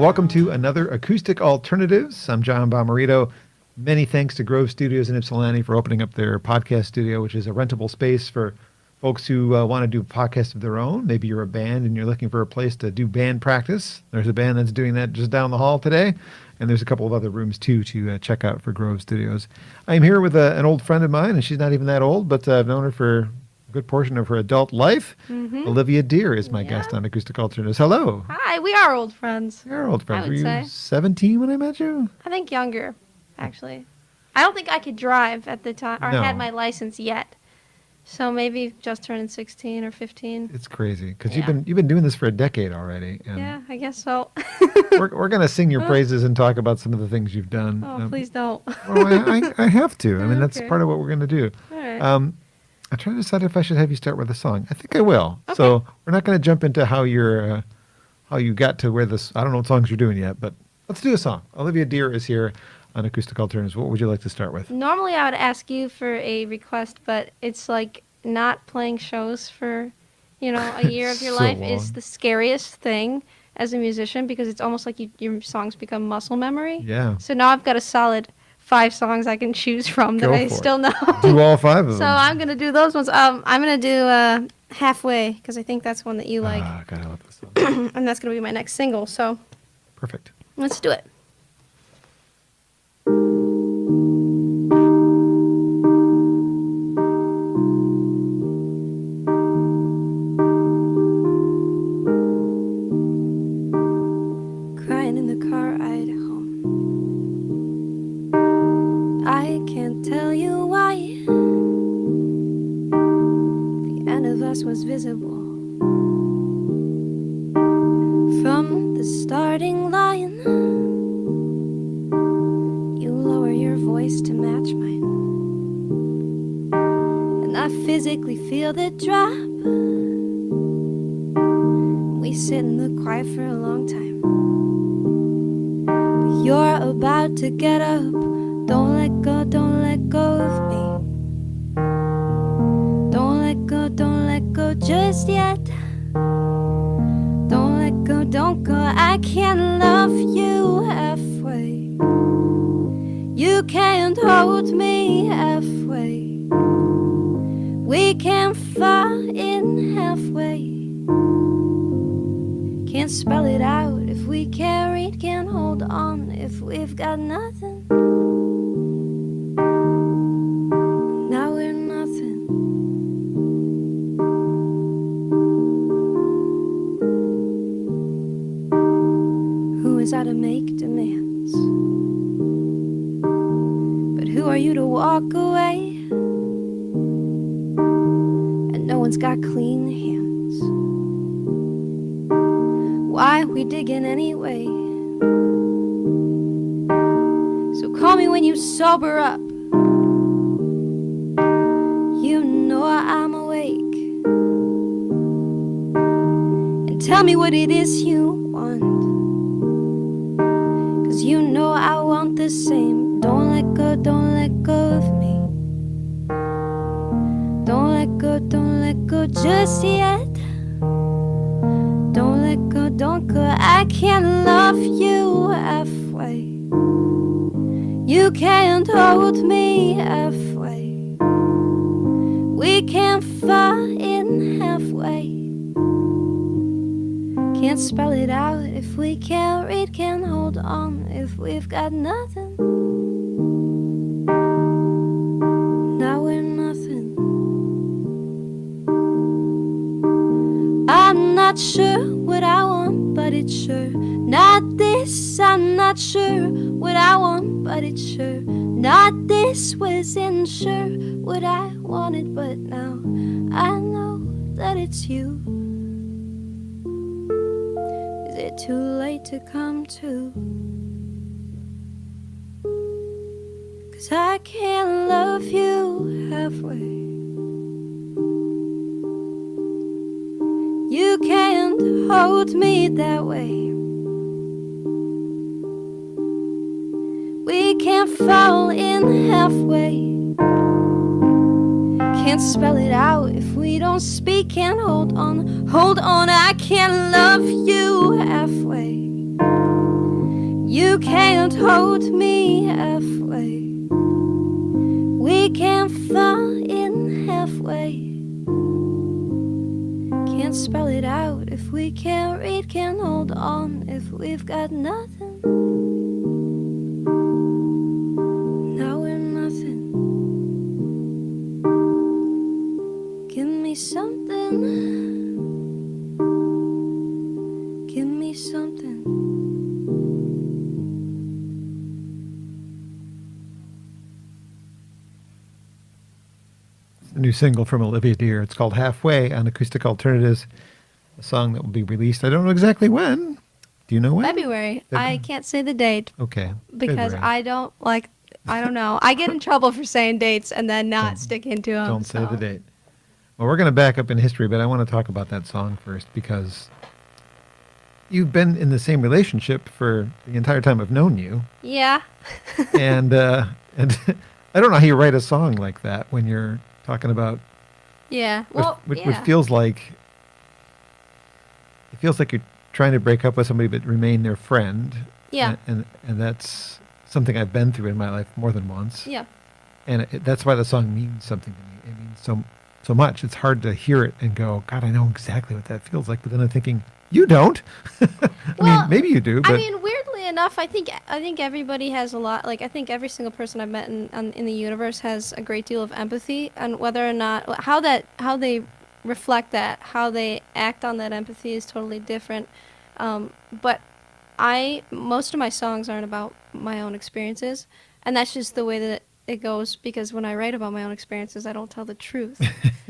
Welcome to another Acoustic Alternatives. I'm John Bommarito. Many thanks to Grove Studios in Ypsilanti for opening up their podcast studio, which is a rentable space for folks who want to do podcasts of their own. Maybe you're a band and you're looking for a place to do band practice. There's a band that's doing that just down the hall today. And there's a couple of other rooms, too, to check out for Grove Studios. I'm here with an old friend of mine, and she's not even that old, but I've known her for a good portion of her adult life. Mm-hmm. Olivia Dear is my guest on Acoustic Alternatives. Hello. Hi, we are old friends. We are old friends. I would Were you 17 when I met you? I think younger, actually. I don't think I could drive at the time, or had my license yet. So maybe just turning 16 or 15. It's crazy because you've been doing this for a decade already. And yeah, I guess so. we're gonna sing your praises and talk about some of the things you've done. Oh, please don't. Well, I have to. I mean, that's part of what we're gonna do. All right. I'm trying to decide if I should have you start with a song. I think I will. Okay. So we're not gonna jump into how you got to where this. I don't know what songs you're doing yet, but let's do a song. Olivia Dear is here on Acoustic Alternatives. What would you like to start with? Normally I would ask you for a request, but it's like not playing shows for, a year of your life is the scariest thing as a musician because it's almost like your songs become muscle memory. Yeah. So now I've got a solid 5 songs I can choose from that I still know. Do all 5 of them. So I'm going to do those ones. I'm going to do Halfway because I think that's one that you like. God, I love this song. And that's going to be my next single. So Perfect. let's do it. Crying in the car ride home. I can't tell you why the end of us was visible from the starting line. To match mine, and I physically feel the drop. We sit in the quiet for a long time, but you're about to get up. Don't let go of me. Don't let go just yet. Don't go, I can't love you halfway. You can't hold me halfway. We can't fall in halfway. Can't spell it out if we can't read, can't hold on if we've got nothing. Now we're nothing. Who is I to make demands? Who are you to walk away? And no one's got clean hands. Why we digging anyway? So call me when you sober up. You know I'm awake. And tell me what it is you want. 'Cause you know I want the same. Don't let go of me. Don't let go just yet. Don't go, I can't love you halfway. You can't hold me halfway. We can't fall in halfway. Can't spell it out if we can't read, can't hold on if we've got nothing. I'm not sure what I want, but it's sure not this. I'm not sure what I want, but it's sure not this. Wasn't sure what I wanted, but now I know that it's you. Is it too late to come to? 'Cause I can't love you halfway. You can't hold me that way. We can't fall in halfway. Can't spell it out if we don't speak. Can't hold on, I can't love you halfway. You can't hold me halfway. We can't fall in halfway. Can't spell it out if we can't read. Can't hold on if we've got nothing. Now we're nothing. Give me something. Give me something. A new single from Olivia Dear. It's called Halfway on Acoustic Alternatives, a song that will be released. I don't know exactly when. Do you know when? February. I can't say the date. Okay. Because February. I don't know. I get in trouble for saying dates and then not sticking to them. Don't say the date. Well, we're going to back up in history, but I want to talk about that song first because you've been in the same relationship for the entire time I've known you. Yeah. and I don't know how you write a song like that when you're talking about Yeah. Well, which yeah. feels like you're trying to break up with somebody but remain their friend. Yeah. And that's something I've been through in my life more than once. Yeah. And that's why the song means something to me. It means so much. It's hard to hear it and go, God, I know exactly what that feels like. But then I'm thinking, you don't. I mean, maybe you do. But I mean, weirdly enough, I think everybody has a lot. Like, I think every single person I've met in the universe has a great deal of empathy, and whether or not how they reflect that, how they act on that empathy is totally different. But most of my songs aren't about my own experiences, and that's just the way that it goes, because when I write about my own experiences, I don't tell the truth.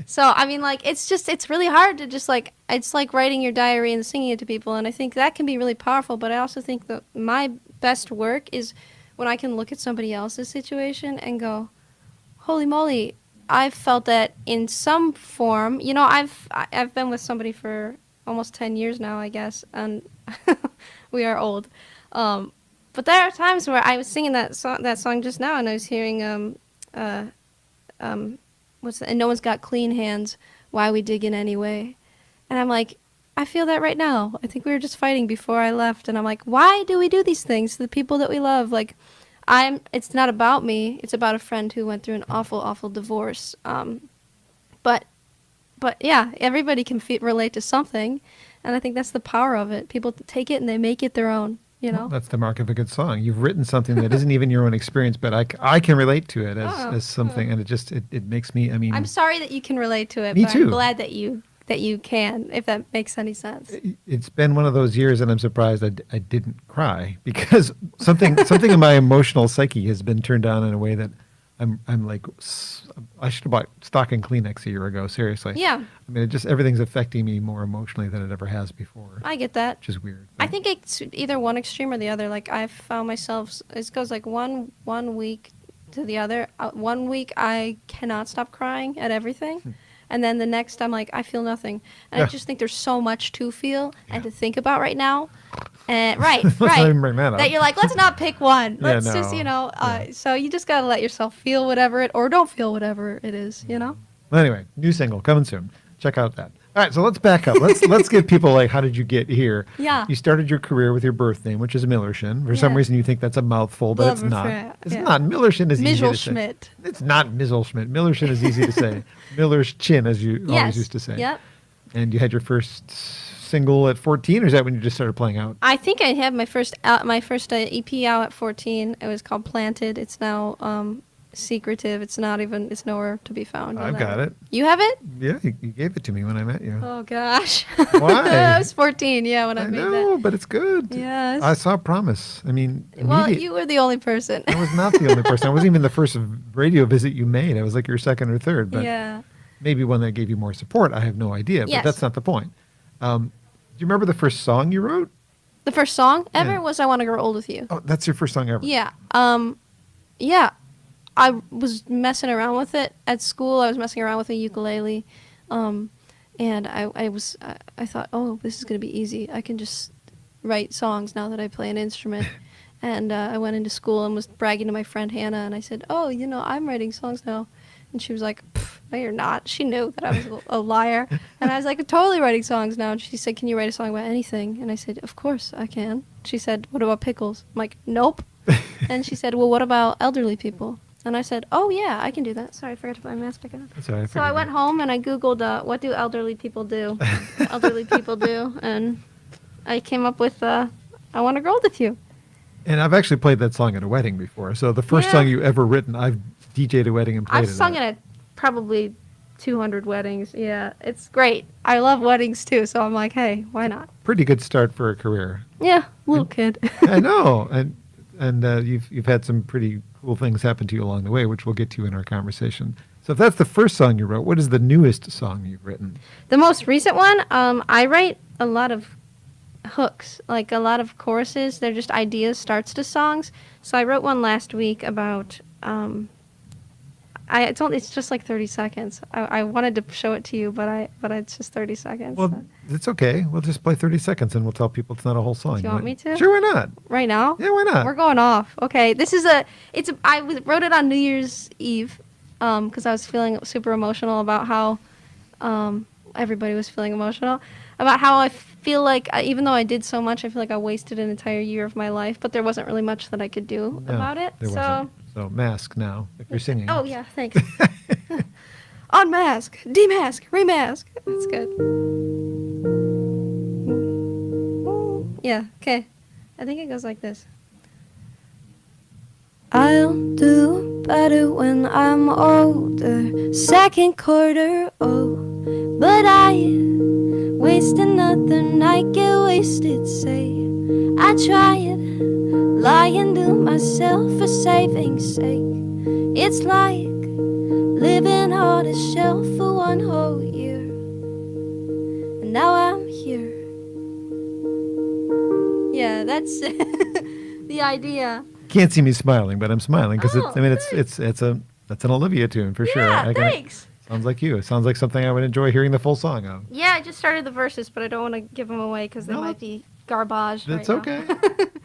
So, I mean, like, it's really hard to just, like, it's like writing your diary and singing it to people, and I think that can be really powerful, but I also think that my best work is when I can look at somebody else's situation and go, holy moly, I've felt that in some form. You know, I've been with somebody for almost 10 years now, I guess, and we are old. But there are times where I was singing that song just now, and I was hearing what's that? And no one's got clean hands. Why we dig in anyway? And I'm like, I feel that right now. I think we were just fighting before I left, and I'm like, why do we do these things to the people that we love? Like, it's not about me. It's about a friend who went through an awful, awful divorce. But yeah, everybody can relate to something, and I think that's the power of it. People take it and they make it their own. You know? Well, that's the mark of a good song. You've written something that isn't even your own experience, but I can relate to it as something, and it makes me. I mean, I'm sorry that you can relate to it. Me but too. I'm glad that you can, if that makes any sense. It's been one of those years, and I'm surprised I didn't cry because something in my emotional psyche has been turned on in a way that I'm like, I should have bought stocking Kleenex a year ago. Seriously. Yeah. I mean, everything's affecting me more emotionally than it ever has before. I get that. Which is weird. I think it's either one extreme or the other. Like, I've found myself, it goes like one week to the other. 1 week I cannot stop crying at everything. And then the next I'm like, I feel nothing. And I just think there's so much to feel and to think about right now. And right. Let's not even bring that up. That you're like, let's not pick one. Let's no. just, so you just got to let yourself feel whatever or don't feel whatever it is, you know? Well, anyway, new single coming soon. Check out that. All right, so let's back up. Let's give people, like, how did you get here? Yeah. You started your career with your birth name, which is Millershin. For some reason, you think that's a mouthful, but it's not. It's not. Millershin is easy to say. Mittelschmidt. It's not Mittelschmidt. Millershin is easy to say. Miller's chin, as you always used to say. Yep. And you had your first single at 14, or is that when you just started playing out? I think I had my first EP out at 14. It was called Planted. It's now secretive. It's nowhere to be found. I've got it. You have it? Yeah, you gave it to me when I met you. Oh gosh. Why? I was 14. Yeah, when I made know, that. but it's good. Yes. I saw Promise. I mean, Well, you were the only person. I was not the only person. I wasn't even the first radio visit you made. I was like your second or third. But yeah. maybe one that gave you more support. I have no idea. Yes. But that's not the point. Do you remember the first song you wrote? The first song ever Yeah. was "I Want to Grow Old with You." Oh, that's your first song ever. Yeah. Yeah. I was messing around with it at school. I was messing around with a ukulele, and I thought, oh, this is gonna be easy. I can just write songs now that I play an instrument. And I went into school and was bragging to my friend Hannah, and I said, oh, I'm writing songs now. And she was like, no, you're not. She knew that I was a liar. And I was like, I'm totally writing songs now. And she said, can you write a song about anything? And I said, of course I can. she said, what about pickles? I'm like, nope. And she said, well, what about elderly people? And I said, oh, yeah, I can do that. Sorry, I forgot to put my mask back on. That's all right. So I went home and I Googled, what do elderly people do? Elderly people do. And I came up with, I Want to Grow Old With You. And I've actually played that song at a wedding before. So the first song you ever written, I've DJ'd a wedding and played it. I've sung it at probably 200 weddings. Yeah, it's great. I love weddings too, so I'm like, hey, why not? Pretty good start for a career. Yeah, little kid. I know, and you've had some pretty cool things happen to you along the way, which we'll get to in our conversation. So if that's the first song you wrote, what is the newest song you've written? The most recent one, I write a lot of hooks, like a lot of choruses. They're just ideas, starts to songs. So I wrote one last week about. It's just like 30 seconds. I wanted to show it to you, but it's just 30 seconds. Well, so. it's okay. We'll just play 30 seconds and we'll tell people it's not a whole song. Do you want me to? Sure, why not? Right now? Yeah, why not? We're going off. Okay, I wrote it on New Year's Eve, because I was feeling super emotional about how, everybody was feeling emotional, about how I feel like, even though I did so much, I feel like I wasted an entire year of my life, but there wasn't really much that I could do about it. There wasn't. So mask now, if you're singing. Oh, yeah, thanks. Unmask, demask, remask. That's good. Yeah, okay. I think it goes like this. I'll do better when I'm older. Second quarter, oh. But I waste another night, get wasted, say. I tried lying to myself for saving's sake. It's like living on a shelf for one whole year. And now I'm here. Yeah, that's the idea. Can't see me smiling, but I'm smiling because that's an Olivia tune for sure. Yeah, thanks. Sounds like you. It sounds like something I would enjoy hearing the full song of. Yeah, I just started the verses, but I don't want to give them away because they might be garbage. That's right okay.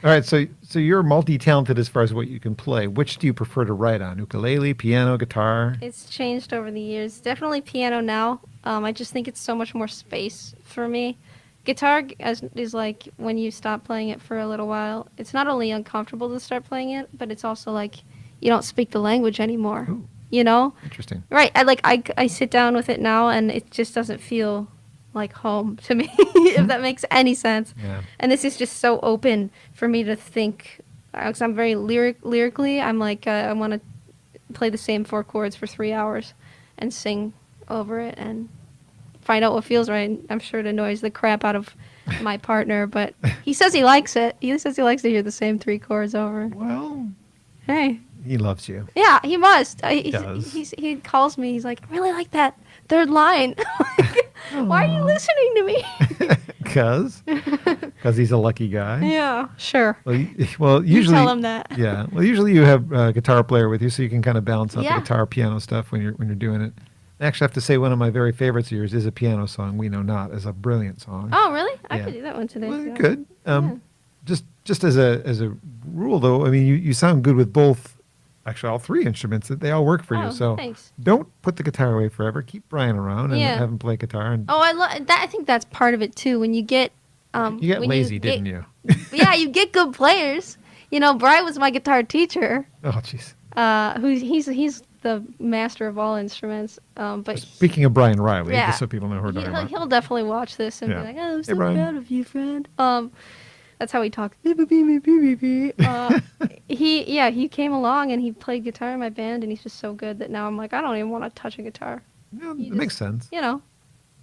All right, so you're multi-talented as far as what you can play. Which do you prefer to write on? Ukulele, piano, guitar? It's changed over the years. Definitely piano now. I just think it's so much more space for me. Guitar is like when you stop playing it for a little while. It's not only uncomfortable to start playing it, but it's also like you don't speak the language anymore. Ooh, you know? interesting. Right. I sit down with it now, and it just doesn't feel like home to me, if that makes any sense. Yeah. And this is just so open for me to think. Because I'm very lyrically. I'm like I want to play the same 4 chords for 3 hours, and sing over it and find out what feels right. I'm sure it annoys the crap out of my partner, but he says he likes it. He says he likes to hear the same 3 chords over. Well, hey, he loves you. Yeah, he must. He does. He calls me. He's like, I really like that 3rd line. Why are you listening to me? Because he's a lucky guy. Yeah, sure. Well, usually you tell him that. Yeah. Well, usually you have a guitar player with you, so you can kind of balance out Yeah. the guitar piano stuff when you're doing it. I actually have to say one of my very favorites of yours is a piano song. We Know Not is a brilliant song. Oh, really? I Yeah. could do that one today. Well, too. good. Yeah. Just as a rule, though, I mean, you sound good with both. Actually, all 3 instruments. They all work for you. Oh, So thanks. don't put the guitar away forever. Keep Brian around and Yeah. have him play guitar. And Oh, I love that. I think that's part of it too. When you get you got when lazy, get- didn't you? Yeah, you get good players. You know, Brian was my guitar teacher. Oh, jeez. He's the master of all instruments. But Speaking of Brian Riley, Yeah. just so people know who we're talking about. he'll definitely watch this and Yeah. be like, "Oh, I'm Hey, so Brian." proud of you, friend." That's how he talks. He came along and he played guitar in my band, and he's just so good that now I'm like, I don't even want to touch a guitar. Yeah, You it makes sense. You know.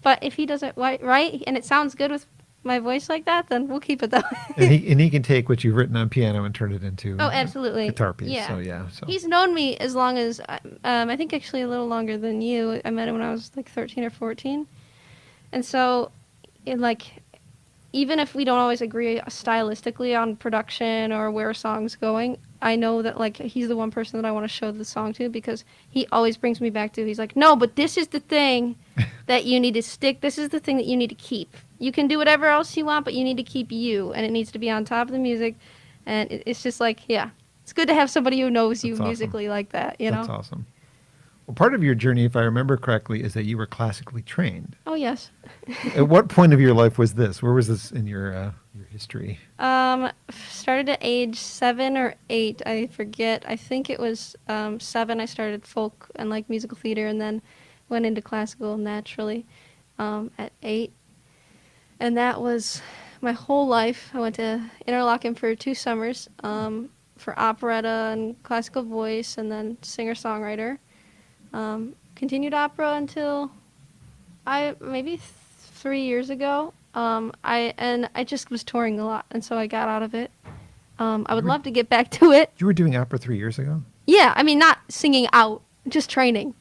But if he does it right, and it sounds good with my voice like that, then we'll keep it that way. And he can take what you've written on piano and turn it into Oh, a absolutely. guitar piece. Yeah. So yeah. So He's known me as long as, I think actually a little longer than you. I met him when I was like 13 or 14. And so, even if we don't always agree stylistically on production or where a song's going, I know that like he's the one person that I want to show the song to, because he always brings me back to, he's like, no, but this is the thing that you need to stick. This is the thing that you need to keep. You can do whatever else you want, but you need to keep you, and it needs to be on top of the music. And it's just like, yeah, it's good to have somebody who knows you That's awesome. musically like that, you know? That's awesome. Well, part of your journey, if I remember correctly, is that you were classically trained. Oh, yes. At what point of your life was this? Where was this in your history? Started at age 7 or 8, I forget. I think it was 7. I started folk and like musical theater, and then went into classical naturally at 8. And that was my whole life. I went to Interlochen for 2 summers for operetta and classical voice, and then singer-songwriter. Continued opera until maybe 3 years ago. I just was touring a lot, and so I got out of it. I would love to get back to it. You were doing opera 3 years ago? Yeah, I mean, not singing out, just training.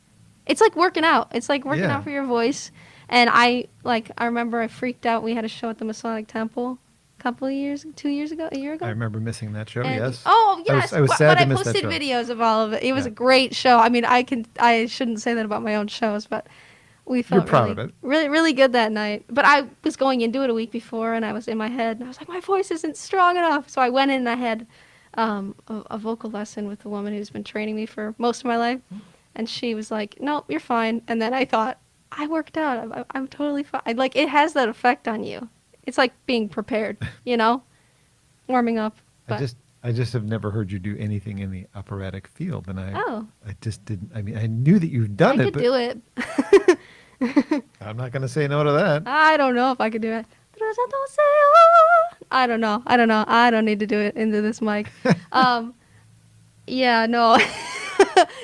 It's like working out. It's like working Yeah. out for your voice. And I remember I freaked out. We had a show at the Masonic Temple a couple of years, 2 years ago, a year ago. I remember missing that show, And- yes. Oh, yes. I was sad but to I miss that posted show. videos of all of it. It was Yeah. a great show. I mean, I shouldn't say that about my own shows, but we felt You're proud really, of it. really, really good that night. But I was going into it a week before, and I was in my head, and I was like, my voice isn't strong enough. So I went in and I had a vocal lesson with a woman who's been training me for most of my life. And she was like, no, you're fine. And then I thought, I worked out. I'm totally fine. Like, it has that effect on you. It's like being prepared, warming up. But I just have never heard you do anything in the operatic field, and I just didn't. I mean, I knew that you've done I it, could but do it. I'm not going to say no to that. I don't know if I could do it. I don't know. I don't need to do it into this mic. Yeah, no.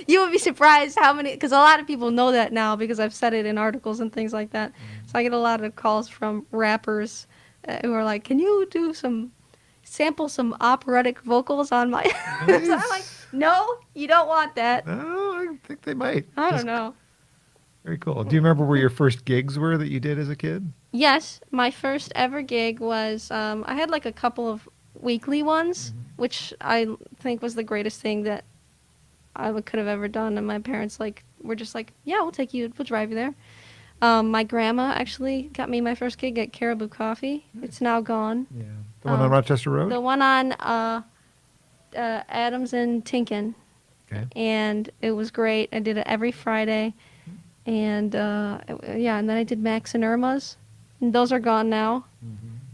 You would be surprised how many, because a lot of people know that now because I've said it in articles and things like that. So I get a lot of calls from rappers who are like, can you sample some operatic vocals on my... So I'm like, no, you don't want that. No, I think they might. I Just don't know. Very cool. Do you remember where your first gigs were that you did as a kid? Yes, my first ever gig was, I had like a couple of weekly ones, which I think was the greatest thing that I could have ever done. And my parents were just like, yeah, we'll take you, we'll drive you there. My grandma actually got me my first gig at Caribou Coffee. It's now gone. Yeah. The one on Rochester Road? The one on Adams and Tinkin. Okay. And it was great. I did it every Friday. And and then I did Max and Irma's. And those are gone now.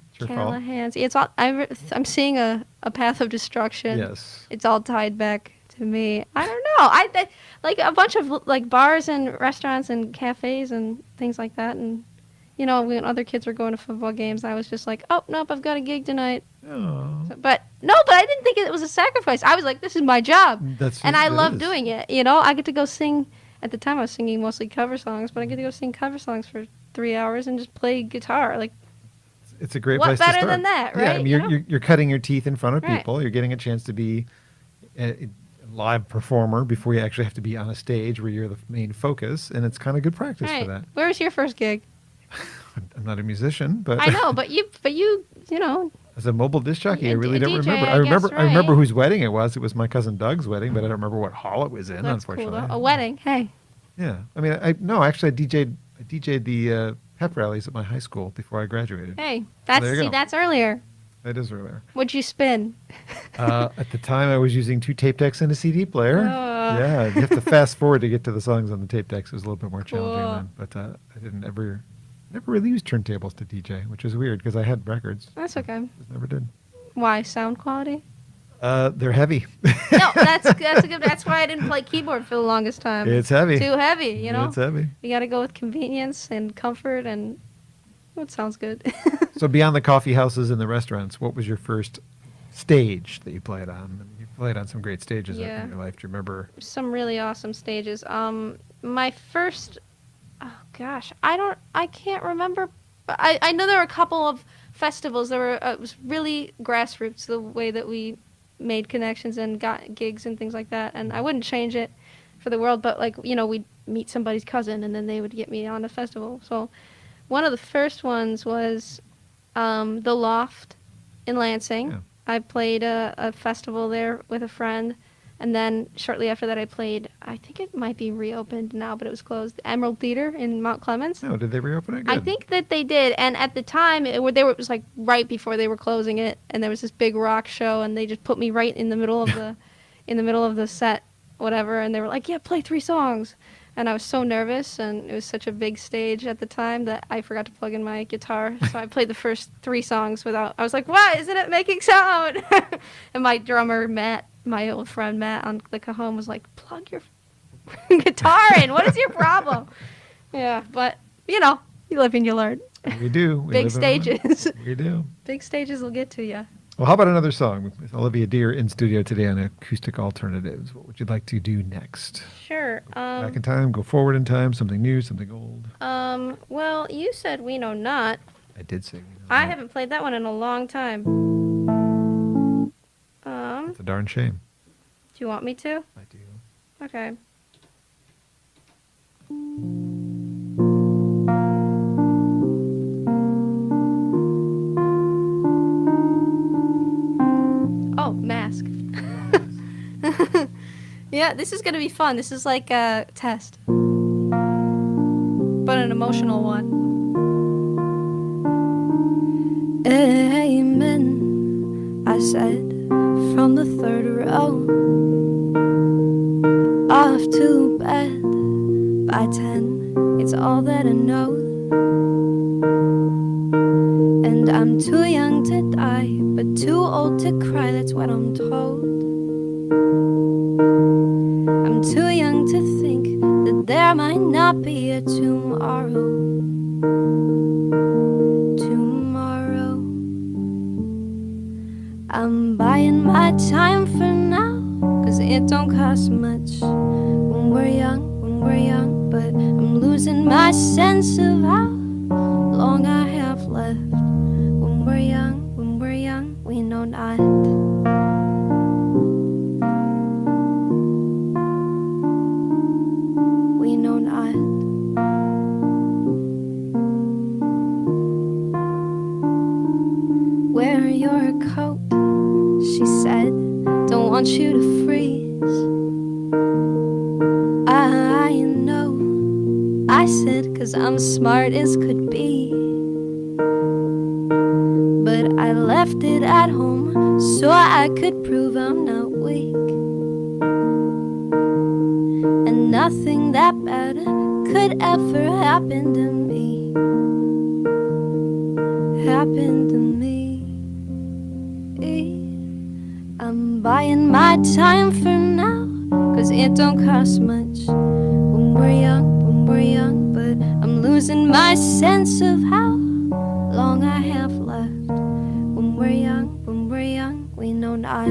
It's your fault. Callahan's. It's all, I'm seeing a path of destruction. Yes. It's all tied back to me. I don't know. I like a bunch of like bars and restaurants and cafes and things like that. And when other kids were going to football games, I was just like, oh nope, I've got a gig tonight. Oh. But I didn't think it was a sacrifice. I was like, this is my job, and I love doing it. I get to go sing. At the time, I was singing mostly cover songs, but I get to go sing cover songs for 3 hours and just play guitar. Like, it's a great what place to start. better than that, right? Yeah, I mean, you're cutting your teeth in front of Right. people. You're getting a chance to be a live performer before you actually have to be on a stage where you're the main focus, and it's kind of good practice for that. Where was your first gig? I'm not a musician, but I know, but you as a mobile disc jockey, I A really don't DJ, remember. I guess, I remember right. whose wedding it was. It was my cousin Doug's wedding, but I don't remember what hall it was in. That's cool. Unfortunately, Though. A wedding. Hey. Yeah, I mean, actually, I DJ'd the pep rallies at my high school before I graduated. Hey. there you go. That's earlier. That is earlier. What'd you spin? At the time, I was using 2 tape decks and a CD player. Yeah, you have to fast forward to get to the songs on the tape decks. It was a little bit more challenging then. But I didn't never really use turntables to DJ, which is weird because I had records. That's okay. Just never did. Why? Sound quality? They're heavy. No, that's a good. That's why I didn't play keyboard for the longest time. It's heavy. Too heavy, It's heavy. You got to go with convenience and comfort, and it sounds good. So beyond the coffee houses and the restaurants, what was your first stage that you played on? You played on some great stages in your life. Do you remember? Some really awesome stages. My first, oh gosh, I can't remember. But I know there were a couple of festivals. It was really grassroots the way that we made connections and got gigs and things like that. And I wouldn't change it for the world, but we'd meet somebody's cousin and then they would get me on a festival. So one of the first ones was The Loft in Lansing. Yeah. I played a festival there with a friend. And then shortly after that, I played, I think it might be reopened now, but it was closed, the Emerald Theater in Mount Clemens. No, did they reopen it? Good. I think that they did. And at the time, it was like right before they were closing it. And there was this big rock show, and they just put me right in the middle of the set. whatever, and they were like, yeah, play 3 songs. And I was so nervous, and it was such a big stage at the time that I forgot to plug in my guitar. So I played the first 3 songs without, I was like, why isn't it making sound? And my drummer, Matt, my old friend Matt on the cajon was like, plug your guitar in. What is your problem? Yeah, but, you know, you live and you learn. We do. We Big live and learn. stages. We do. Big stages will get to you. Well, how about another song with Olivia Dear in studio today on Acoustic Alternatives? What would you like to do next? Sure. Back in time, go forward in time, something new, something old. Well, you said We Know Not. I did say. I haven't played that one in a long time. It's a darn shame. Do you want me to? I do. Okay. Oh, Mask. Yeah, this is gonna be fun. This is like a test, but an emotional one. Amen, I said from the 3rd row. Off to bed by 10. It's all that I know. And I'm too young to die, but too old to cry. That's what I'm told. I'm too young to think that there might not be a tomorrow. Tomorrow. I'm buying my time for now, 'cause it don't cost much when we're young, but I'm losing my sense of how long I have left. When we're young, we know not. We know not. Wear your coat, she said, don't want you to freeze. I know, I said, 'cause I'm smart as could be. But I left it at home so I could prove I'm not weak. And nothing that bad could ever happen to me. Happen to me. I'm buying my time for now, 'cause it don't cost much when we're young, but I'm losing my sense of how long I have left. When we're young, we know not.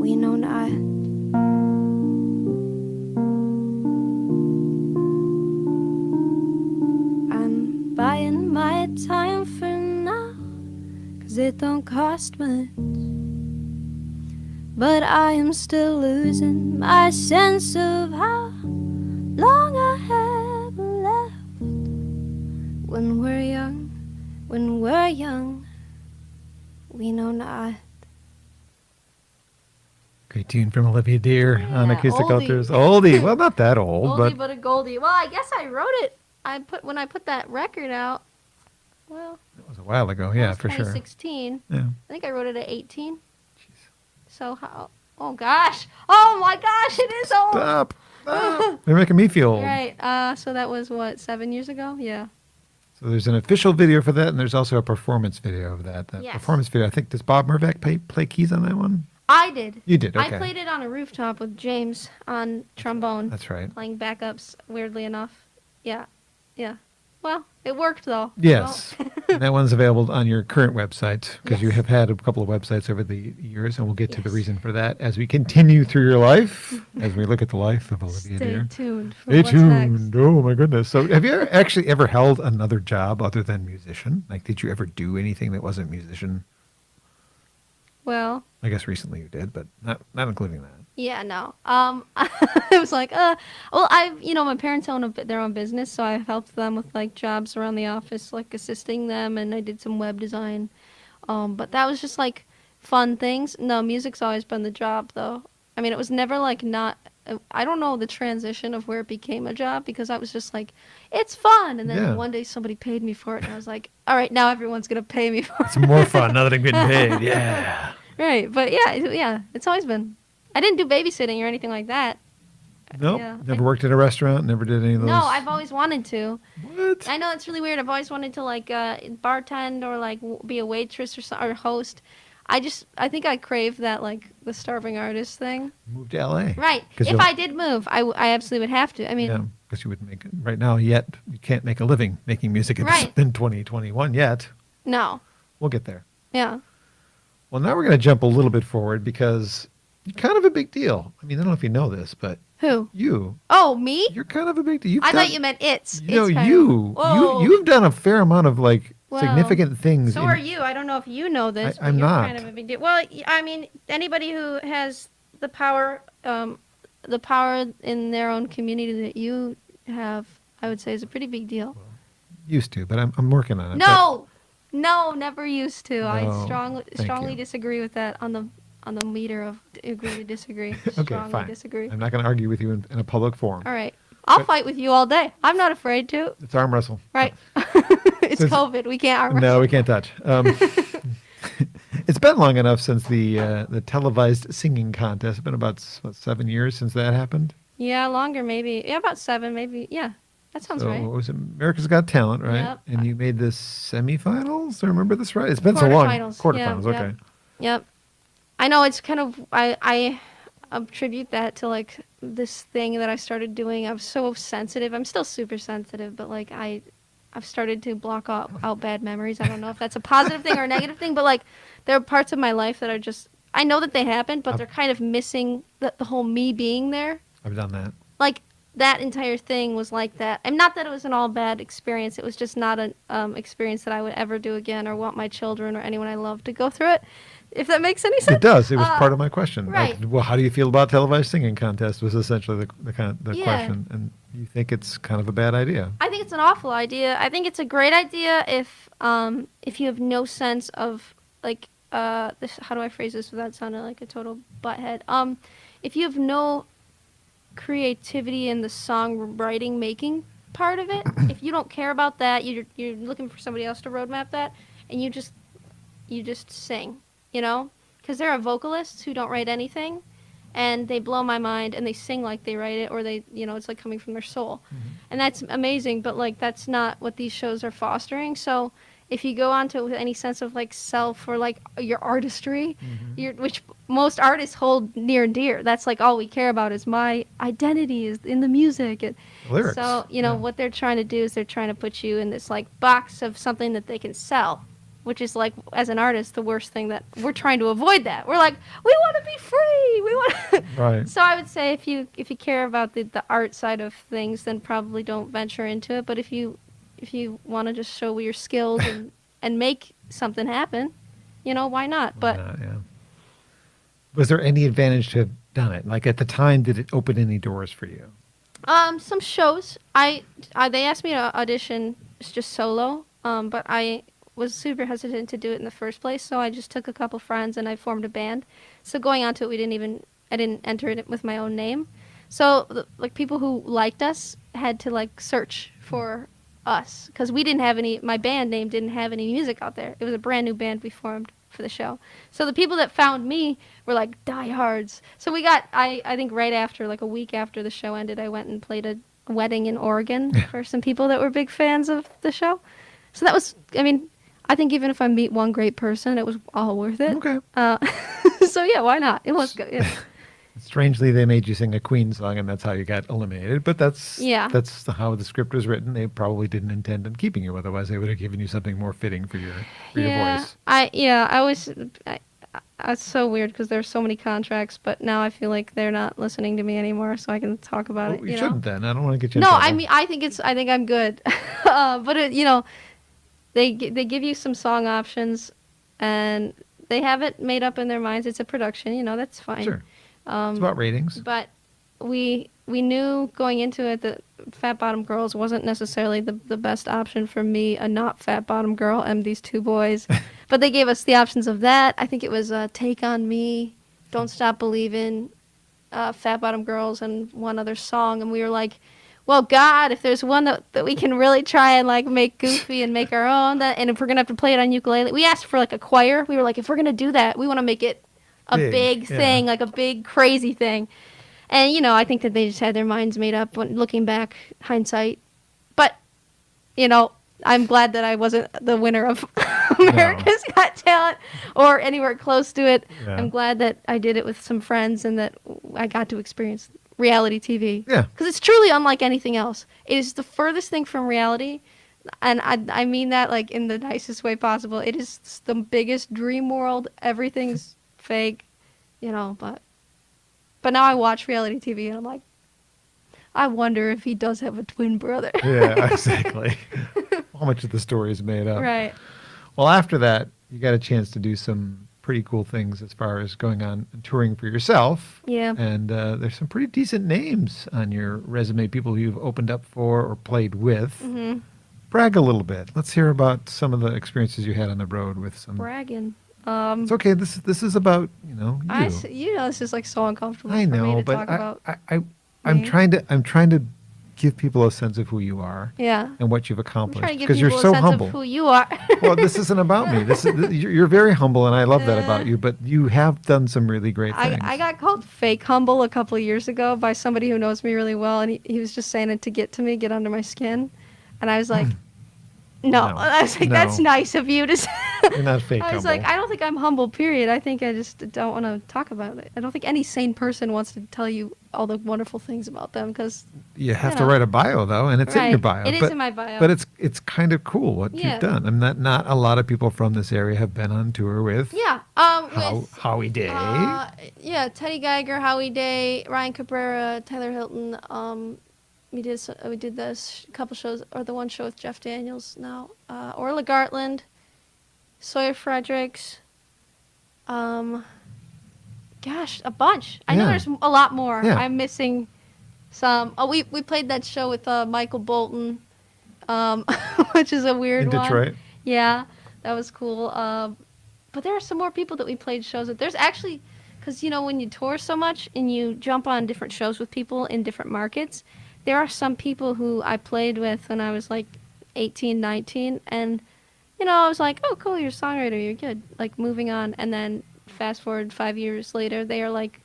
We know not. I'm buying my time for now, 'cause it don't cost much. But I am still losing my sense of how long I have left. When we're young, we know not. Great tune from Olivia Dear on Yeah, Acoustic oldie. Alternatives. Oldie. Well, not that old, Oldie but a goldie. Well, I guess I wrote it. When I put that record out. Well, it was a while ago. that Yeah, was for sure. 2016. Yeah. I think I wrote it at 18. So how? Oh gosh! Oh my gosh! It is old. Stop. Stop. They're making me feel old. Right. So that was what, 7 years ago? Yeah. So there's an official video for that, and there's also a performance video of that. That Yes. performance video, I think, does Bob Mervack play keys on that one? I did. You did, okay. I played it on a rooftop with James on trombone. That's right. Playing backups, weirdly enough. Yeah. Yeah. Well, it worked though. Yes. Well, And that one's available on your current website, because you Yes. have had a couple of websites over the years, and we'll get to the Yes. reason for that as we continue through your life, as we look at the life of Olivia Stay Dear. tuned for Stay what's next. tuned. Oh, my goodness. So have you actually ever held another job other than musician? Like, did you ever do anything that wasn't musician? Well, I guess recently you did, but not including that. yeah, no. It was like, well, my parents own their own business, so I've helped them with like jobs around the office, like assisting them, and I did some web design. But that was just like fun things. No, music's always been the job though. I mean, it was never like not. I don't know the transition of where it became a job because I was just like, it's fun. And then Yeah. one day somebody paid me for it, and I was like, all right, now everyone's gonna pay me for It's more fun now that I'm getting paid. Yeah. it. Right, but yeah, it's always been. I didn't do babysitting or anything like that. Nope. Yeah. Never worked at a restaurant. Never did any of those. No, I've always wanted to. What? I know it's really weird. I've always wanted to like bartend or like be a waitress or host. I think I crave that like the starving artist thing. Moved to LA. Right. If I did move, I absolutely would have to. I mean, yeah, because you would make it right now. Yet you can't make a living making music Right. in 2021 yet. no. We'll get there. Yeah. Well, now we're going to jump a little bit forward because you're kind of a big deal. I mean, I don't know if you know this, but Who? you're Oh, me? kind of a big deal. I thought you meant it's. You know, It's kind Whoa. you've done a fair amount of like Well, significant things. So are you. I don't know if you know this. I'm but you're not. kind of a big deal. Well, I mean, anybody who has the power in their own community that you have, I would say, is a pretty big deal. Used to, but I'm working on it. No, never used to. I No, strongly you. disagree with that on the meter of agree to disagree. Okay, Strongly fine. disagree. I'm not going to argue with you in a public forum. All right. I'll But- fight with you all day. I'm not afraid to. It's arm wrestle. Right. It's Since- COVID. We can't arm No, we can't touch. It's been long enough since the televised singing contest. It's been about 7 years since that happened. Yeah, longer maybe. Yeah, about 7 maybe. Yeah. That sounds So right. what was it? America's Got Talent, right? Yep. And you made the semifinals. I remember this right. It's been so long. Quarterfinals. Quarterfinals. Yeah, Okay. Yep. I know it's kind of I attribute that to like this thing that I started doing. I was so sensitive. I'm still super sensitive, but like I've started to block out bad memories. I don't know if that's a positive thing or a negative thing, but like there are parts of my life that are just I know that they happened, but they're kind of missing the whole me being there. I've done that. Like that entire thing was like that. And not that it was an all bad experience. It was just not an experience that I would ever do again or want my children or anyone I love to go through it. If that makes any sense. It does. It was part of my question. right. Like, well, how do you feel about televised singing contest? Was essentially the Yeah. question, and you think it's kind of a bad idea. I think it's an awful idea. I think it's a great idea if you have no sense of like this. How do I phrase this without sounding like a total butthead? If you have no creativity in the songwriting making part of it, if you don't care about that, you're looking for somebody else to roadmap that, and you just sing, you know, because there are vocalists who don't write anything, and they blow my mind, and they sing like they write it, or they, you know, it's like coming from their soul, and that's amazing. But like that's not what these shows are fostering. So if you go on to it with any sense of like self or like your artistry, which most artists hold near and dear, that's like all we care about is my identity is in the music. And Lyrics. so, you know, what they're trying to do is they're trying to put you in this like box of something that they can sell, which is like, as an artist, the worst thing that we're trying to avoid that. We're like, we want to be free. We want Right. So I would say if you care about the art side of things, then probably don't venture into it. But if you want to just show your skills and make something happen, you know, why not? But Yeah. Was there any advantage to have done it? Like at the time, did it open any doors for you? some shows, they asked me to audition just solo, but I was super hesitant to do it in the first place, so I just took a couple friends and I formed a band. So going on to it, I didn't enter it with my own name. So like people who liked us had to like search for us because we didn't have any. My band name didn't have any music out there. It was a brand new band we formed for the show. So the people that found me were like diehards. So we got I think right after, like a week after the show ended, I went and played a wedding in Oregon for some people that were big fans of the show. So that was, I mean, I think even if I meet one great person, it was all worth it. Okay. So yeah, why not? It was good. Yeah. Strangely, they made you sing a Queen song, and that's how you got eliminated. But that's how the script was written. They probably didn't intend on keeping you. Otherwise, they would have given you something more fitting for your voice. It's so weird because there's so many contracts, but now I feel like they're not listening to me anymore, so I can talk about it. You know? shouldn't then. I don't want to get you. No, in I trouble. mean, I think I'm good, but they give you some song options, and they have it made up in their minds. It's a production, that's fine. Sure. It's about ratings. But we knew going into it that Fat Bottom Girls wasn't necessarily the best option for me, a not Fat Bottom Girl, and these two boys. But they gave us the options of that. I think it was Take on Me, Don't Stop Believin', Fat Bottom Girls and one other song, and we were like, well, God, if there's one that we can really try and like make goofy and make our own, and if we're gonna have to play it on ukulele, we asked for like a choir. We were like, if we're gonna do that, we want to make it a big thing, like a big crazy thing. And I think that they just had their minds made up when looking back, hindsight. But I'm glad that I wasn't the winner of America's Got Talent or anywhere close to it. Yeah. I'm glad that I did it with some friends and that I got to experience reality TV. Yeah. Because it's truly unlike anything else. It is the furthest thing from reality, and I mean that like in the nicest way possible. It is the biggest dream world. Everything's fake, but now I watch reality TV and I'm like, I wonder if he does have a twin brother. Yeah, exactly. How much of the story is made up. Right. Well, after that, you got a chance to do some pretty cool things as far as going on and touring for yourself. Yeah. And there's some pretty decent names on your resume, people you've opened up for or played with. Mm-hmm. Brag a little bit. Let's hear about some of the experiences you had on the road with some... Bragging. It's okay. This is about, you. This is like so uncomfortable I know, for me to but talk about. I'm trying to give people a sense of who you are. Yeah. And what you've accomplished. I'm trying to give because you're people so a sense humble. of who you are. Well, this isn't about me. You're very humble, and I love that about you. But you have done some really great things. I got called fake humble a couple of years ago by somebody who knows me really well, and he was just saying it to get to me, get under my skin, and I was like, no. I was like, that's nice of you to say. You're not fake I was humble. like, I don't think I'm humble, period. I think I just don't want to talk about it. I don't think any sane person wants to tell you all the wonderful things about them because... You have to write a bio, though, and it's in your bio. It is in my bio. But it's kind of cool what you've done. I mean, not a lot of people from this area have been on tour with... Yeah. With Howie Day. Teddy Geiger, Howie Day, Ryan Cabrera, Tyler Hilton. We did this couple shows, or the one show with Jeff Daniels now. Orla Gartland, Sawyer Fredericks. Gosh, a bunch. I know there's a lot more. Yeah. I'm missing some. Oh, we played that show with Michael Bolton, which is a weird one. In Detroit? Yeah, that was cool. But there are some more people that we played shows with. There's actually, because, when you tour so much and you jump on different shows with people in different markets, there are some people who I played with when I was like 18, 19, and, I was like, oh, cool, you're a songwriter, you're good. Like, moving on. And then fast forward 5 years later, they are like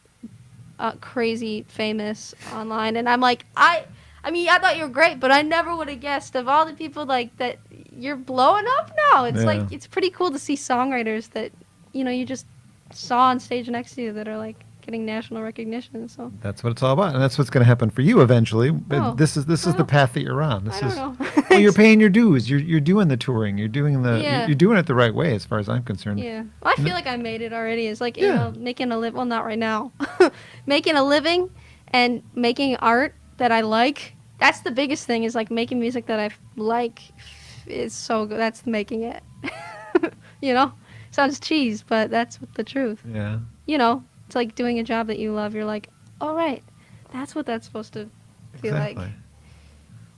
crazy famous online. And I'm like, I thought you were great, but I never would have guessed of all the people like that you're blowing up now. It's like, it's pretty cool to see songwriters that, you just saw on stage next to you that are like getting national recognition. So that's what it's all about, and that's what's going to happen for you eventually. But this is the path that you're on. I don't know. Well, you're paying your dues. You're doing the touring. You're doing you're doing it the right way, as far as I'm concerned. Yeah. Well, I feel like I made it already. It's like making a living. Well, not right now. Making a living and making art that I like. That's the biggest thing. Is like making music that I like. Is so good. That's making it. Sounds cheese, but that's the truth. Yeah. It's like doing a job that you love. You're like, all right, that's what that's supposed to feel like.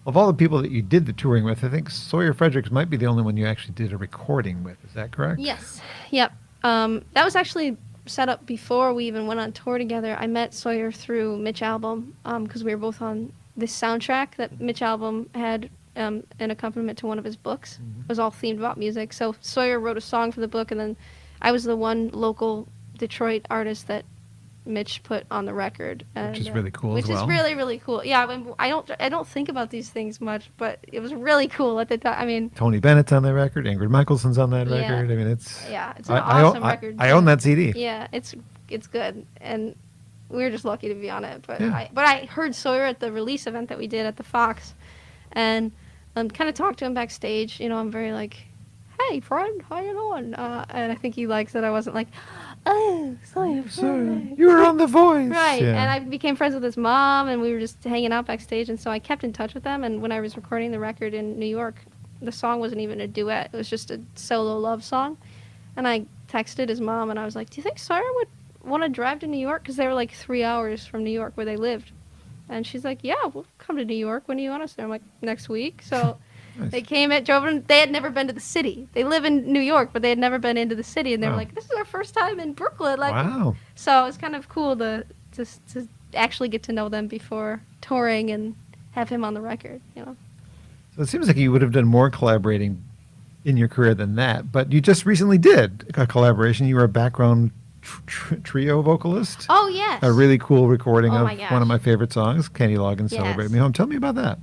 Of all the people that you did the touring with, I think Sawyer Fredericks might be the only one you actually did a recording with. Is that correct? Yes. Yep. That was actually set up before we even went on tour together. I met Sawyer through Mitch Albom because we were both on this soundtrack that Mitch Albom had an accompaniment to one of his books. Mm-hmm. It was all themed about music. So Sawyer wrote a song for the book, and then I was the one local Detroit artist that Mitch put on the record, and, which is really cool as well. Which is really, really cool. Yeah, I don't think about these things much, but it was really cool at the time. I mean, Tony Bennett's on that record, Ingrid Michaelson's on that record. I mean, it's an awesome record. I own that CD. Yeah, it's good, and we were just lucky to be on it. But I heard Sawyer at the release event that we did at the Fox, and kind of talked to him backstage. I'm very like, hey, friend, how you doing? And I think he likes that I wasn't like, oh, sorry, you were on The Voice. Right, and I became friends with his mom, and we were just hanging out backstage, and so I kept in touch with them, and when I was recording the record in New York, the song wasn't even a duet, it was just a solo love song, and I texted his mom, and I was like, do you think Sawyer would want to drive to New York? Because they were like 3 hours from New York where they lived, and she's like, yeah, we'll come to New York, when do you want us there? I'm like, next week, so... Nice. They came drove in. They had never been to the city. They live in New York, but they had never been into the city. And they were like, "This is our first time in Brooklyn." Like, wow! So it's kind of cool to actually get to know them before touring and have him on the record, you know. So it seems like you would have done more collaborating in your career than that, but you just recently did a collaboration. You were a background trio vocalist. Oh, yes. A really cool recording Oh, of my gosh. one of my favorite songs, Kenny Loggins' Yes. Celebrate Me Home. Tell me about that.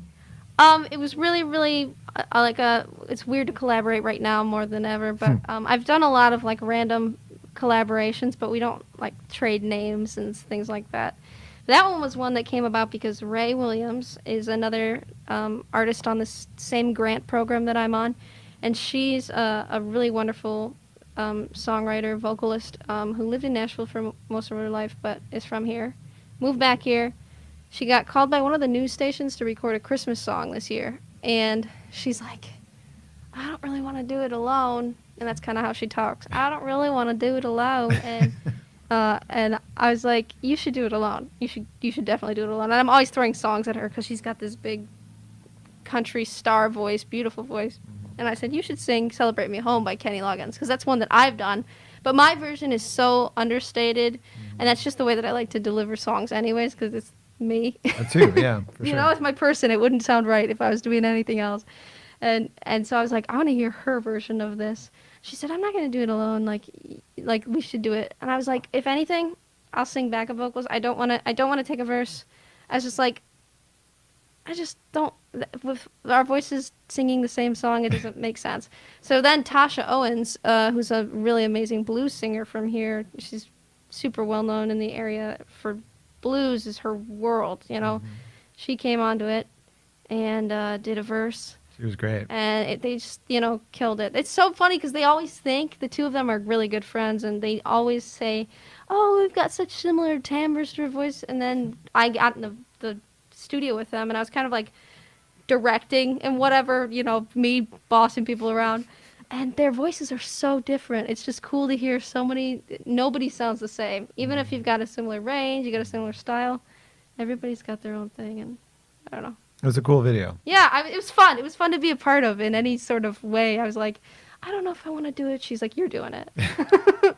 It was really, really it's weird to collaborate right now more than ever, but I've done a lot of like random collaborations, but we don't like trade names and things like that. That one was one that came about because Ray Williams is another artist on this same grant program that I'm on, and she's a really wonderful songwriter, vocalist who lived in Nashville for most of her life, but is from here, moved back here. She got called by one of the news stations to record a Christmas song this year, and she's like, I don't really want to do it alone, and that's kind of how she talks. I don't really want to do it alone, and I was like, you should do it alone. You should definitely do it alone. And I'm always throwing songs at her because she's got this big country star voice, beautiful voice. And I said, you should sing Celebrate Me Home by Kenny Loggins, because that's one that I've done. But my version is so understated, and that's just the way that I like to deliver songs anyways, because it's me. That too, yeah, for You sure. know, it's my person. It wouldn't sound right if I was doing anything else. And so I was like, I want to hear her version of this. She said, I'm not going to do it alone. Like we should do it. And I was like, if anything, I'll sing backup vocals. I don't want to take a verse. I was just like, I just don't, with our voices singing the same song, it doesn't make sense. So then Tasha Owens, who's a really amazing blues singer from here, she's super well known in the area for blues, is her world, you know. She came onto it and did a verse. She was great. And they just, you know, killed it. It's so funny because they always think, the two of them are really good friends, and they always say, oh, we've got such similar timbres to our voice. And then I got in the studio with them, and I was kind of like directing and whatever, you know, me bossing people around. And their voices are so different. It's just cool to hear so many, nobody sounds the same. Even if you've got a similar range, you got a similar style, everybody's got their own thing, and I don't know. It was a cool video. Yeah, it was fun. It was fun to be a part of in any sort of way. I was like, I don't know if I want to do it. She's like, you're doing it.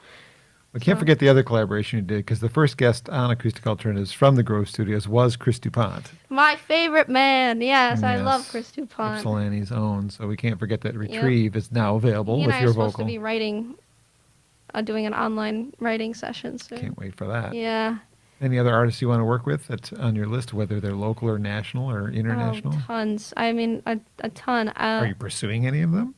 We can't forget the other collaboration you did, because the first guest on Acoustic Alternatives from the Grove Studios was Chris DuPont. My favorite man. Yes, I love Chris DuPont. Ypsilanti's own. So we can't forget that Retrieve is now available He with and I your are supposed vocal. to be writing, doing an online writing session soon. Can't wait for that. Yeah. Any other artists you want to work with that's on your list, whether they're local or national or international? Oh, tons. I mean, a ton. Are you pursuing any of them?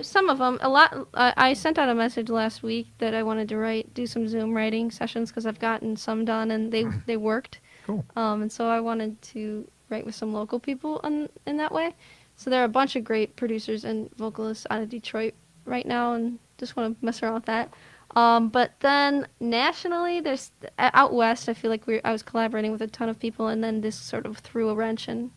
Some of them. A lot. I sent out a message last week that I wanted to do some Zoom writing sessions because I've gotten some done and they worked. Cool. And so I wanted to write with some local people in that way. So there are a bunch of great producers and vocalists out of Detroit right now, and just want to mess around with that. But then nationally, there's out west. I feel like I was collaborating with a ton of people, and then this sort of threw a wrench in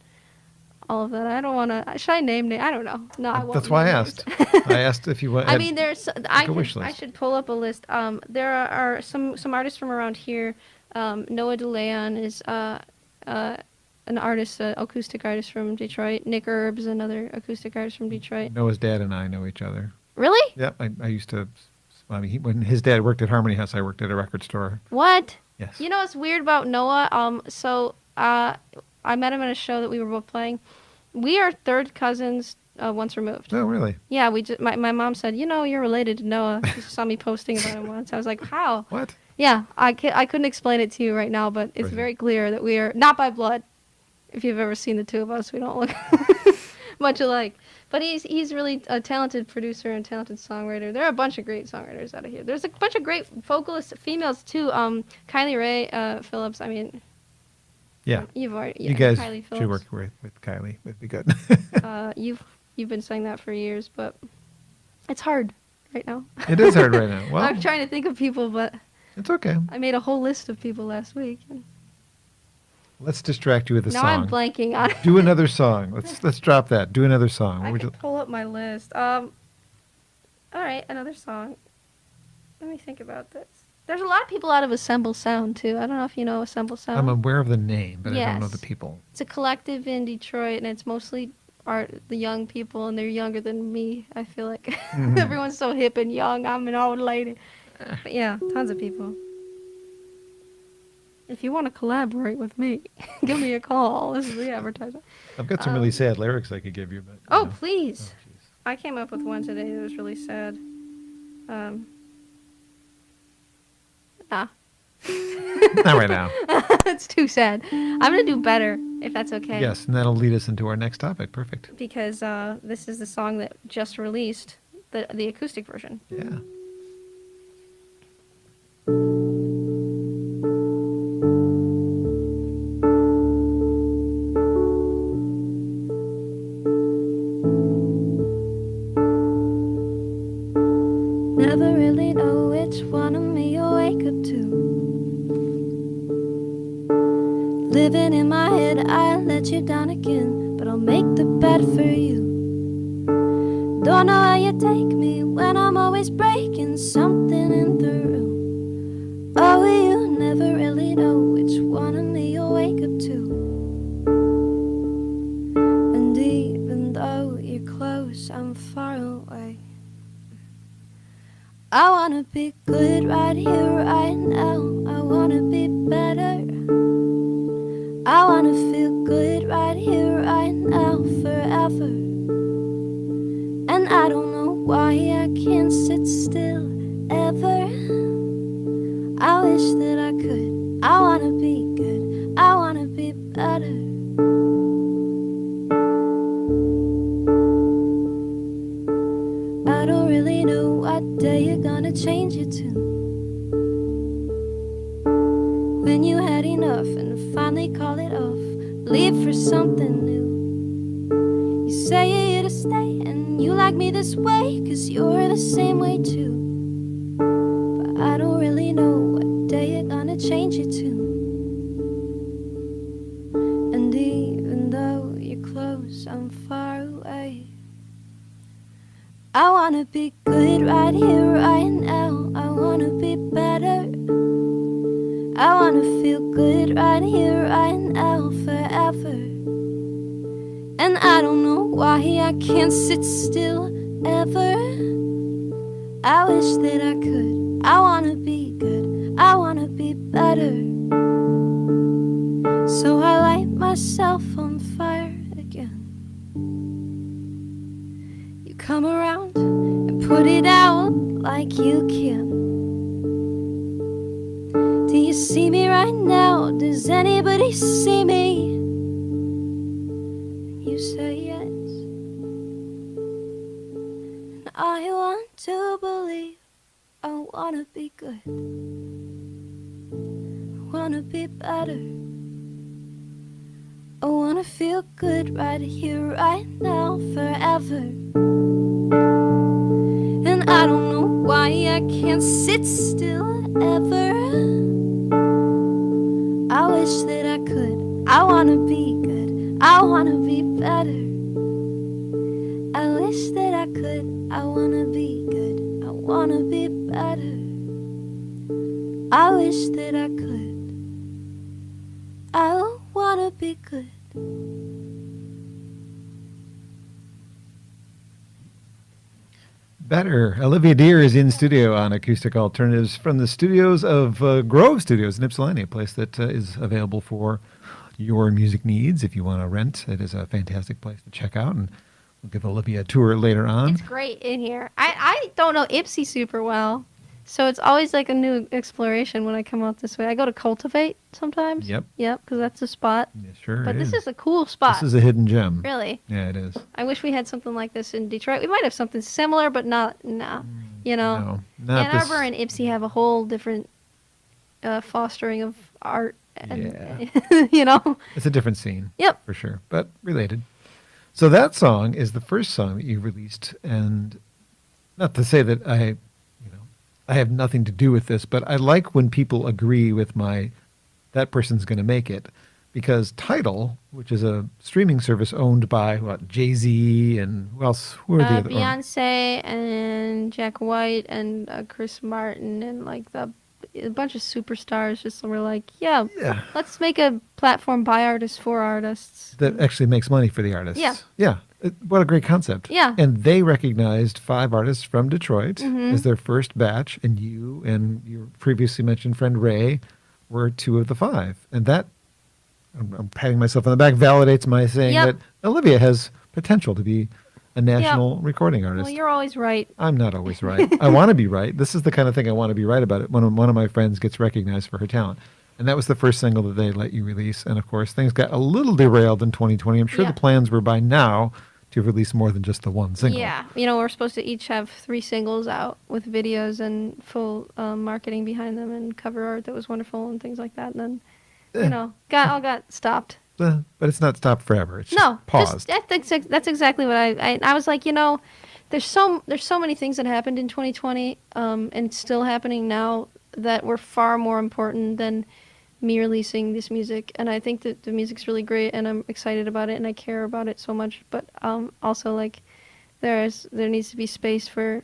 all of that. I don't want to. Should I name it? I don't know. No, I won't. That's why I name asked. names. I asked if you want. I mean, there's. I wish list. I should pull up a list. There are some artists from around here. Noah DeLeon is an artist, an acoustic artist from Detroit. Nick Herb's another acoustic artist from Detroit. Noah's dad and I know each other. Really? Yep, I used to. I mean, when his dad worked at Harmony House, I worked at a record store. What? Yes. You know what's weird about Noah? So I met him at a show that we were both playing. We are third cousins, once removed. Oh, really? Yeah, my mom said, you know, you're related to Noah. She saw me posting about him once. I was like, how? What? Yeah, I couldn't explain it to you right now, but it's very clear that we are not by blood. If you've ever seen the two of us, we don't look much alike. But he's really a talented producer and talented songwriter. There are a bunch of great songwriters out of here. There's a bunch of great vocalists, females too. Kylie Rae Phillips. I mean, Yeah. you guys Kylie should Phillips. work with Kylie. It'd be good. You've been saying that for years, but it's hard right now. It is hard right now. Well, I'm trying to think of people, but it's okay. I made a whole list of people last week. And Let's distract you with a now song. I'm blanking on it. Do another song. Let's drop that. Do another song. I What would could pull up my list. All right, another song. Let me think about this. There's a lot of people out of Assemble Sound too. I don't know if you know Assemble Sound. I'm aware of the name, but I don't know Yes. the people. It's a collective in Detroit, and it's mostly the young people, and they're younger than me. I feel like everyone's so hip and young. I'm an old lady. But yeah, tons of people. If you want to collaborate with me, give me a call. This is the advertisement. I've got some really sad lyrics I could give you, but Oh, please. Oh, jeez. I came up with one today that was really sad. Nah. Not right now. It's too sad. I'm going to do better, if that's okay. Yes, and that'll lead us into our next topic. Perfect. Because this is the song that just released, the acoustic version. Yeah. Never really know which one of me you wake up to. Living in my head, I let you down again, but I'll make the bed for you. Don't know how you take me when I'm always breaking something in the room. Oh, you never really know which one of me you wake up to. And even though you're close, I'm far away. I wanna be good right here, right now. I wanna be better. I wanna feel good right here, right now, forever. And I don't know why I can't sit still, ever. I wish that I could. I wanna be good. I wanna be better. I don't really know what day you're gonna change your tune. When you had enough and finally call it off, leave for something new. You say you're here to stay and you like me this way, 'cause you're the same way too. But I don't really know what day you're gonna change your tune. And even though you're close, I'm far away. I wanna be good right here, right now. I wanna be better. I wanna feel good right here, right now, forever. And I don't know why I can't sit still, ever. I wish that I could. I wanna be good. I wanna be better. So I light myself on fire again. You come around and put it out like you can. Do you see me right now? Does anybody see me? You say yes. And I want to believe. I wanna be good. I wanna be better. I wanna feel good right here, right now, forever. And I don't know why I can't sit still, ever. I wish that I could. I wanna be good. I wanna be better. I wish that I could. I wanna be good. I wanna be better. I wish that I could. I wanna be good. Better. Olivia Dear is in studio on Acoustic Alternatives from the studios of Grove Studios in Ypsilanti, a place that is available for your music needs. If you want to rent, it is a fantastic place to check out, and we'll give Olivia a tour later on. It's great in here. I don't know Ipsy super well, so it's always like a new exploration when I come out this way. I go to Cultivate sometimes. Yep. Yep, because that's a spot. Yeah, sure But is. this is a cool spot. This is a hidden gem. Really. Yeah, it is. I wish we had something like this in Detroit. We might have something similar, but not, nah. You know, No, not Ann this. Arbor and Ipsy have a whole different fostering of art. And, Yeah. you know. It's a different scene. Yep. For sure, but related. So that song is the first song that you released, and not to say that I have nothing to do with this, but I like when people agree with that person's going to make it, because Tidal, which is a streaming service owned by Jay-Z and who else? Who are the other? Beyonce and Jack White and Chris Martin and like a bunch of superstars just were like, yeah, let's make a platform by artists for artists. That actually makes money for the artists. Yeah. Yeah. What a great concept. Yeah. And they recognized 5 artists from Detroit as their first batch, and you and your previously mentioned friend Ray were 2 of the 5. And that, I'm patting myself on the back, validates my saying Yep. that Olivia has potential to be a national recording artist. Well, you're always right. I'm not always right. I want to be right. This is the kind of thing I want to be right about it when one of my friends gets recognized for her talent. And that was the first single that they let you release. And of course, things got a little derailed in 2020. I'm sure Yeah. the plans were by now to release more than just the one single. Yeah, we're supposed to each have 3 singles out with videos and full marketing behind them and cover art that was wonderful and things like that. And then, got stopped. But it's not stopped forever. It's No, just paused. that's exactly what I was like. There's so many things that happened in 2020 and still happening now that were far more important than me releasing this music. And I think that the music's really great and I'm excited about it and I care about it so much. But also like there needs to be space for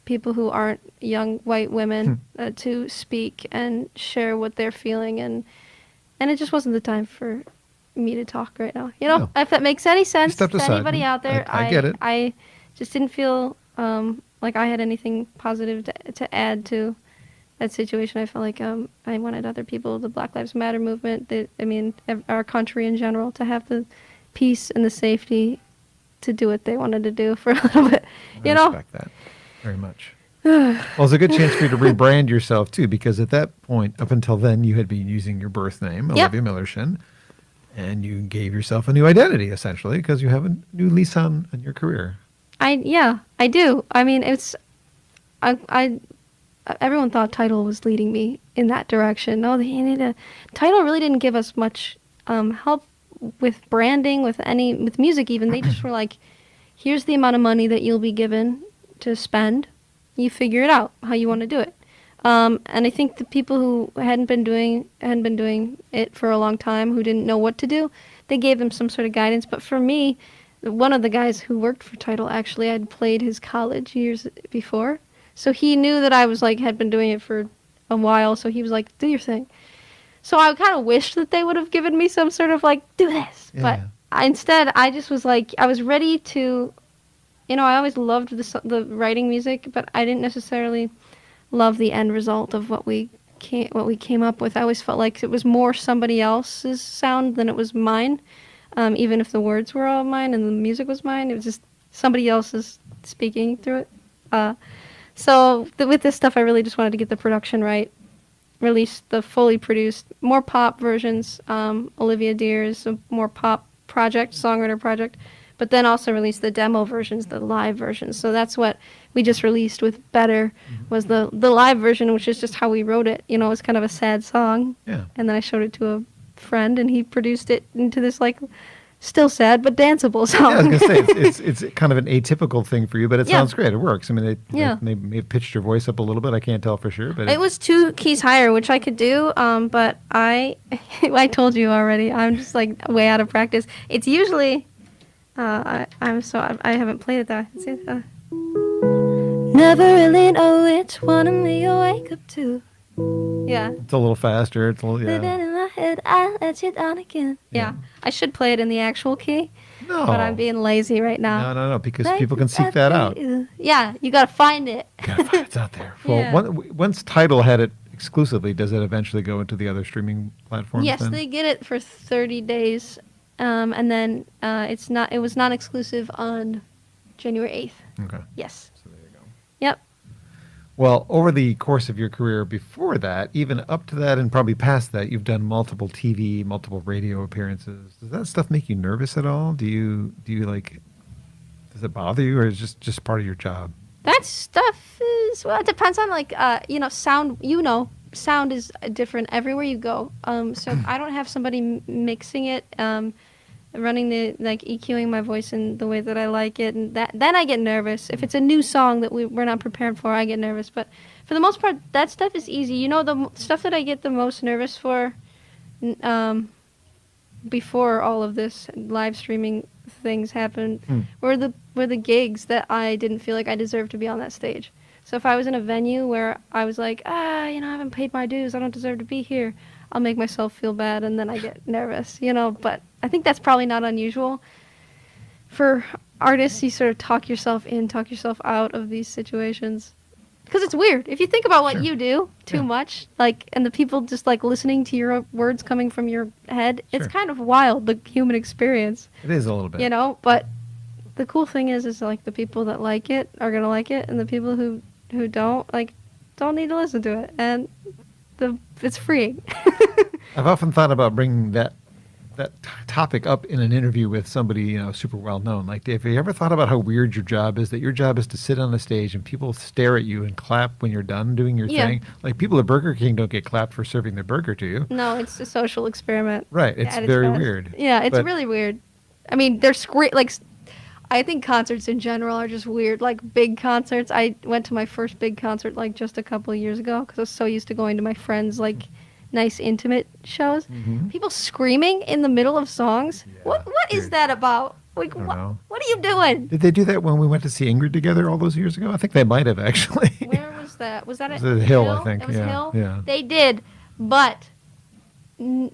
people who aren't young white women to speak and share what they're feeling and it just wasn't the time for me to talk right now. No. If that makes any sense to stepped aside. anybody out there, I get it. I just didn't feel like I had anything positive to add to that situation. I felt like I wanted other people, the Black Lives Matter movement, our country in general, to have the peace and the safety to do what they wanted to do for a little bit. I respect that very much. Well, it's a good chance for you to rebrand yourself, too, because at that point, up until then, you had been using your birth name, Olivia Millershin, and you gave yourself a new identity, essentially, because you have a new lease on your career. I do. I mean, everyone thought Tidal was leading me in that direction. No, Tidal really didn't give us much help with branding, with music even. They just were like, here's the amount of money that you'll be given to spend. You figure it out how you want to do it. And I think the people who hadn't been doing it for a long time, who didn't know what to do, they gave them some sort of guidance. But for me, one of the guys who worked for Tidal, actually, I'd played his college years before. So he knew that I was had been doing it for a while. So he was like, do your thing. So I kind of wished that they would have given me some sort of do this. Yeah. But instead, I just was I was ready to, I always loved the writing music, but I didn't necessarily love the end result of what we came up with. I always felt like it was more somebody else's sound than it was mine. Even if the words were all mine and the music was mine, it was just somebody else's speaking through it. So with this stuff, I really just wanted to get the production right, release the fully produced, more pop versions. Olivia Dear is a more pop songwriter project, but then also release the demo versions, the live versions. So that's what we just released with Better, was the live version, which is just how we wrote it. It was kind of a sad song. Yeah. And then I showed it to a friend, and he produced it into this still sad but danceable song. Yeah, I was going to say, it's kind of an atypical thing for you, but it sounds great. It works. I mean, they may have pitched your voice up a little bit. I can't tell for sure. But it was 2 keys higher, which I could do, but I told you already, I'm just way out of practice. It's usually, I haven't played it though. Never really know which one of me you wake up to. Yeah. It's a little faster. It's a little, Living in my head, I let you down again. Yeah. I should play it in the actual key. No. But I'm being lazy right now. No, because people can seek that out. Yeah, you gotta find it. It's out there. Well, once Tidal had it exclusively, does it eventually go into the other streaming platforms? Yes, then? they get it for 30 days, and then it was non-exclusive on January 8th. Okay. Yes. So there you go. Yep. Well, over the course of your career before that, even up to that and probably past that, you've done multiple TV, multiple radio appearances. Does that stuff make you nervous at all? Do you does it bother you, or is it just part of your job? That stuff is, it depends on sound. Sound is different everywhere you go. So I don't have somebody mixing it, running the EQing my voice in the way that I like it, and then I get nervous. If it's a new song that we're not prepared for, I get nervous. But for the most part, that stuff is easy. The stuff that I get the most nervous for, before all of this live streaming things happened, were the gigs that I didn't feel like I deserved to be on that stage. So if I was in a venue where I was like, I haven't paid my dues, I don't deserve to be here, I'll make myself feel bad, and then I get nervous, But I think that's probably not unusual. For artists, you sort of talk yourself in, talk yourself out of these situations. because it's weird. If you think about what Sure. you do too much, like, and the people just like listening to your words coming from your head, it's Sure. kind of wild, the human experience, It is a little bit. you know. But the cool thing is like the people that like it are gonna like it, and the people who don't don't need to listen to it, and it's freeing. I've often thought about bringing that topic up in an interview with somebody, super well known. Like, have you ever thought about how weird your job is? That your job is to sit on the stage and people stare at you and clap when you're done doing your Yeah. thing. Like, people at Burger King don't get clapped for serving their burger to you. No, it's a social experiment. Right. It's at its very best. weird. Yeah, it's But- really weird. I mean, they're I think concerts in general are just weird. Like big concerts. I went to my first big concert like just a couple of years ago because I was so used to going to my friends' like nice intimate shows. Mhm. People screaming in the middle of songs. Yeah, What is weird. that about? Like I don't know. what are you doing? Did they do that when we went to see Ingrid together all those years ago? I think they might have actually. Where was that? Was that It at was at Hill, I think. It was Yeah, Hill. yeah. They did, but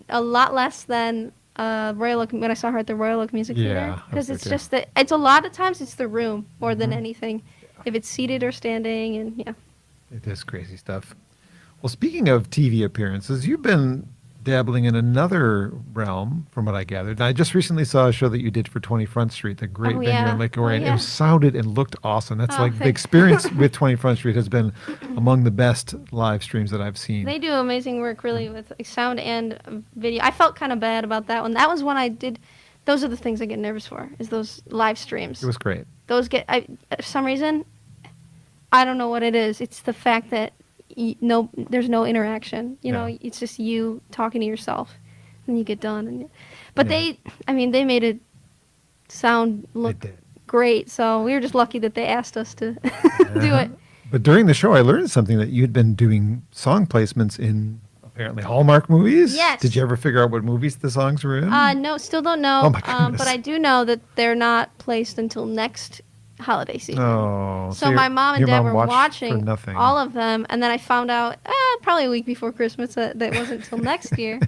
a lot less than Royal Oak when I saw her at the Royal Oak Music Yeah, Theater, I was because there it's too. just that it's a lot of times it's the room more than Mhm. anything, if it's seated or standing, and yeah. It is crazy stuff. Well, speaking of TV appearances, you've been dabbling in another realm, from what I gathered. And I just recently saw a show that you did for 20 Front Street, the great Oh, venue yeah. in Lake Oh, Orion. yeah. It sounded and looked awesome. That's Oh, like the thanks. experience with 20 Front Street has been among the best live streams that I've seen. They do amazing work, really, with like, sound and video. I felt kind of bad about that one. That was when I did. Those are the things I get nervous for. Is those live streams. It was great. Those for some reason, I don't know what it is. It's the fact that there's no interaction. You know, Yeah. it's just you talking to yourself, and you get done. But Yeah. they made it sound look did. great. So we were just lucky that they asked us to do Uh-huh. it. But during the show, I learned something that you'd been doing song placements in apparently Hallmark movies. Yes. Did you ever figure out what movies the songs were in? No, still don't know. Oh my goodness. But I do know that they're not placed until next holiday season. Oh, So my mom and your dad mom were watched watching for nothing. all of them, and then I found out probably a week before Christmas that it wasn't until next year.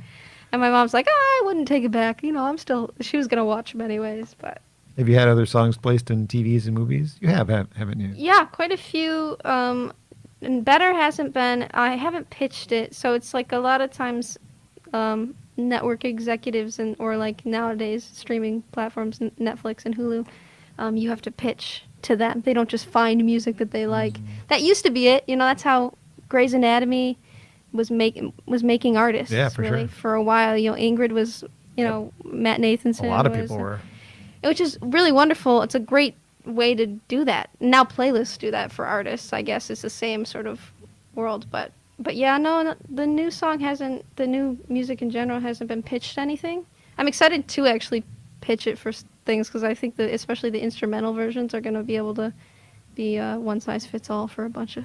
And my mom's like, I wouldn't take it back. You know, she was gonna watch them anyways. But Have you had other songs placed in TVs and movies? You have, haven't you? yeah, quite a few. And Better hasn't been. I haven't pitched it, so it's like a lot of times, network executives or like nowadays streaming platforms, Netflix and Hulu, you have to pitch to them. They don't just find music that they like. That used to be it. You know, that's how Grey's Anatomy was making artists. Yeah, for really sure. for a while. You know, Ingrid was. You know, Matt Nathanson. A lot of was, people were. which is really wonderful. It's a great way to do that. Now playlists do that for artists. I guess it's the same sort of world, but yeah, no, the new music in general hasn't been pitched anything. I'm excited to actually pitch it for things because I think that especially the instrumental versions are going to be able to be one size fits all for a bunch of.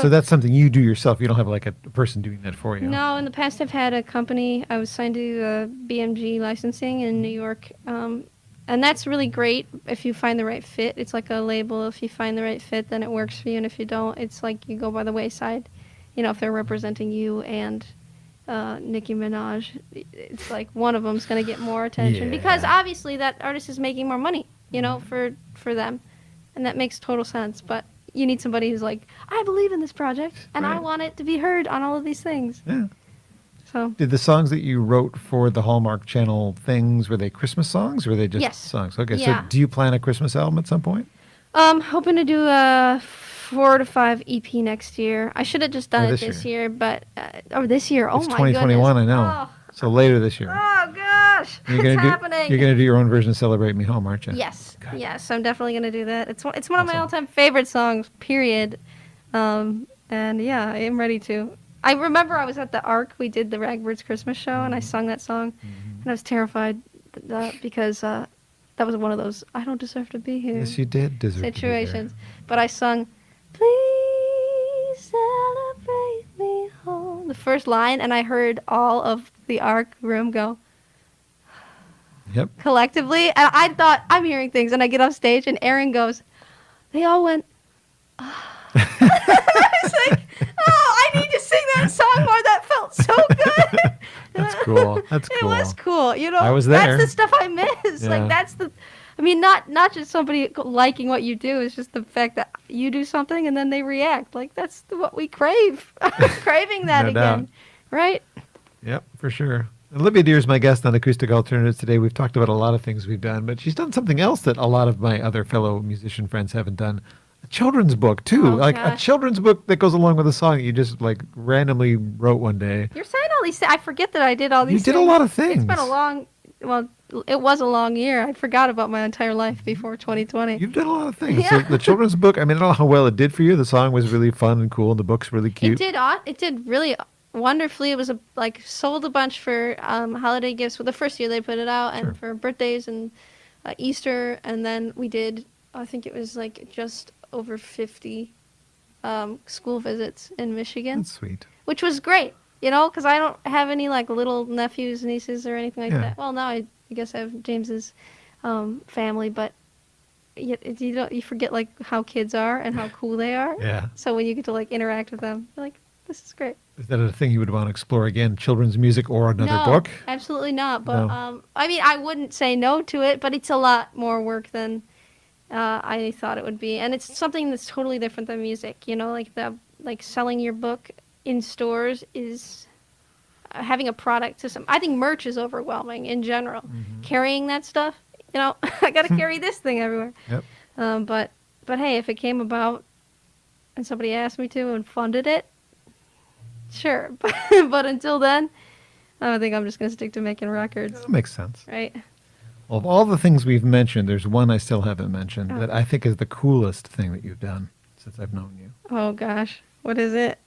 So that's something you do yourself. You don't have like a person doing that for you. No, in the past I've had a company. I was signed to BMG licensing in New York, and that's really great if you find the right fit. It's like a label. If you find the right fit, then it works for you, and if you don't, it's like you go by the wayside. You know, if they're representing you and Nicki Minaj, it's like one of them's going to get more attention because Yeah. obviously that artist is making more money, you know, for them, and that makes total sense. But you need somebody who's like, I believe in this project, and I Right. want it to be heard on all of these things. Yeah. So Did the songs that you wrote for the Hallmark Channel things, were they Christmas songs or were they just Yes. songs? Okay, Yeah. so do you plan a Christmas album at some point? hoping to do a 4 to 5 EP next year. I should have just done Or it this this year, but this year. Oh it's my 2021, goodness. I know. So later this year. Oh gosh, You're it's gonna happening. You're gonna do your own version of "Celebrate Me Home," aren't you? Yes, God. yes, I'm definitely gonna do that. It's one of my Awesome. all-time favorite songs. Period. And yeah, I am ready to. I remember I was at the Ark. We did the Ragbirds Christmas show, and I sung that song, and I was terrified because that was one of those I don't deserve to be here Yes, you did deserve to be there. situations. But I sung, "Please celebrate me home," the first line, and I heard all of the Ark room go Yep. collectively, and I thought I'm hearing things, and I get off stage, and Aaron goes, they all went. I was like, oh, I need to sing that song more. That felt so good. That's cool. That's It cool. was cool. You know, I was there. That's the stuff I miss. Yeah. Like I mean, not just somebody liking what you do. It's just the fact that you do something and then they react. Like, that's what we crave. Craving that No again. doubt. Right? Yep, for sure. Olivia Dear is my guest on Acoustic Alternatives today. We've talked about a lot of things we've done, but she's done something else that a lot of my other fellow musician friends haven't done. A children's book, too. Oh, like a gosh. children's book that goes along with a song that you just like randomly wrote one day. You're saying all these things. I forget that I did all these You did things. a lot of It's things. been it was a long year. I forgot about my entire life before 2020. You've done a lot of things. Yeah. So the children's book, I mean, I don't know how well it did for you. The song was really fun and cool, and the book's really cute. It did really wonderfully. It was sold a bunch for holiday gifts. Well, the first year they put it out, Sure. and for birthdays and Easter, and then we did. I think it was like just over 50 school visits in Michigan, That's sweet. which was great. You know, because I don't have any like little nephews, nieces, or anything like Yeah. that. Well, now I guess I have James's family, but you forget like how kids are and how cool they are. Yeah. So when you get to like interact with them, you're like, this is great. Is that a thing you would want to explore again? Children's music or another No, book? absolutely not. But No. I mean, I wouldn't say no to it, but it's a lot more work than I thought it would be, and it's something that's totally different than music. You know, like selling your book in stores is having a product to some. I think merch is overwhelming in general. Mm-hmm. Carrying that stuff, you know, I got to carry this thing everywhere. Yep. But hey, if it came about and somebody asked me to and funded it, sure. But until then, I think I'm just gonna stick to making records, That makes sense. right? Well, of all the things we've mentioned, there's one I still haven't mentioned Oh. that I think is the coolest thing that you've done since I've known you. Oh gosh, what is it?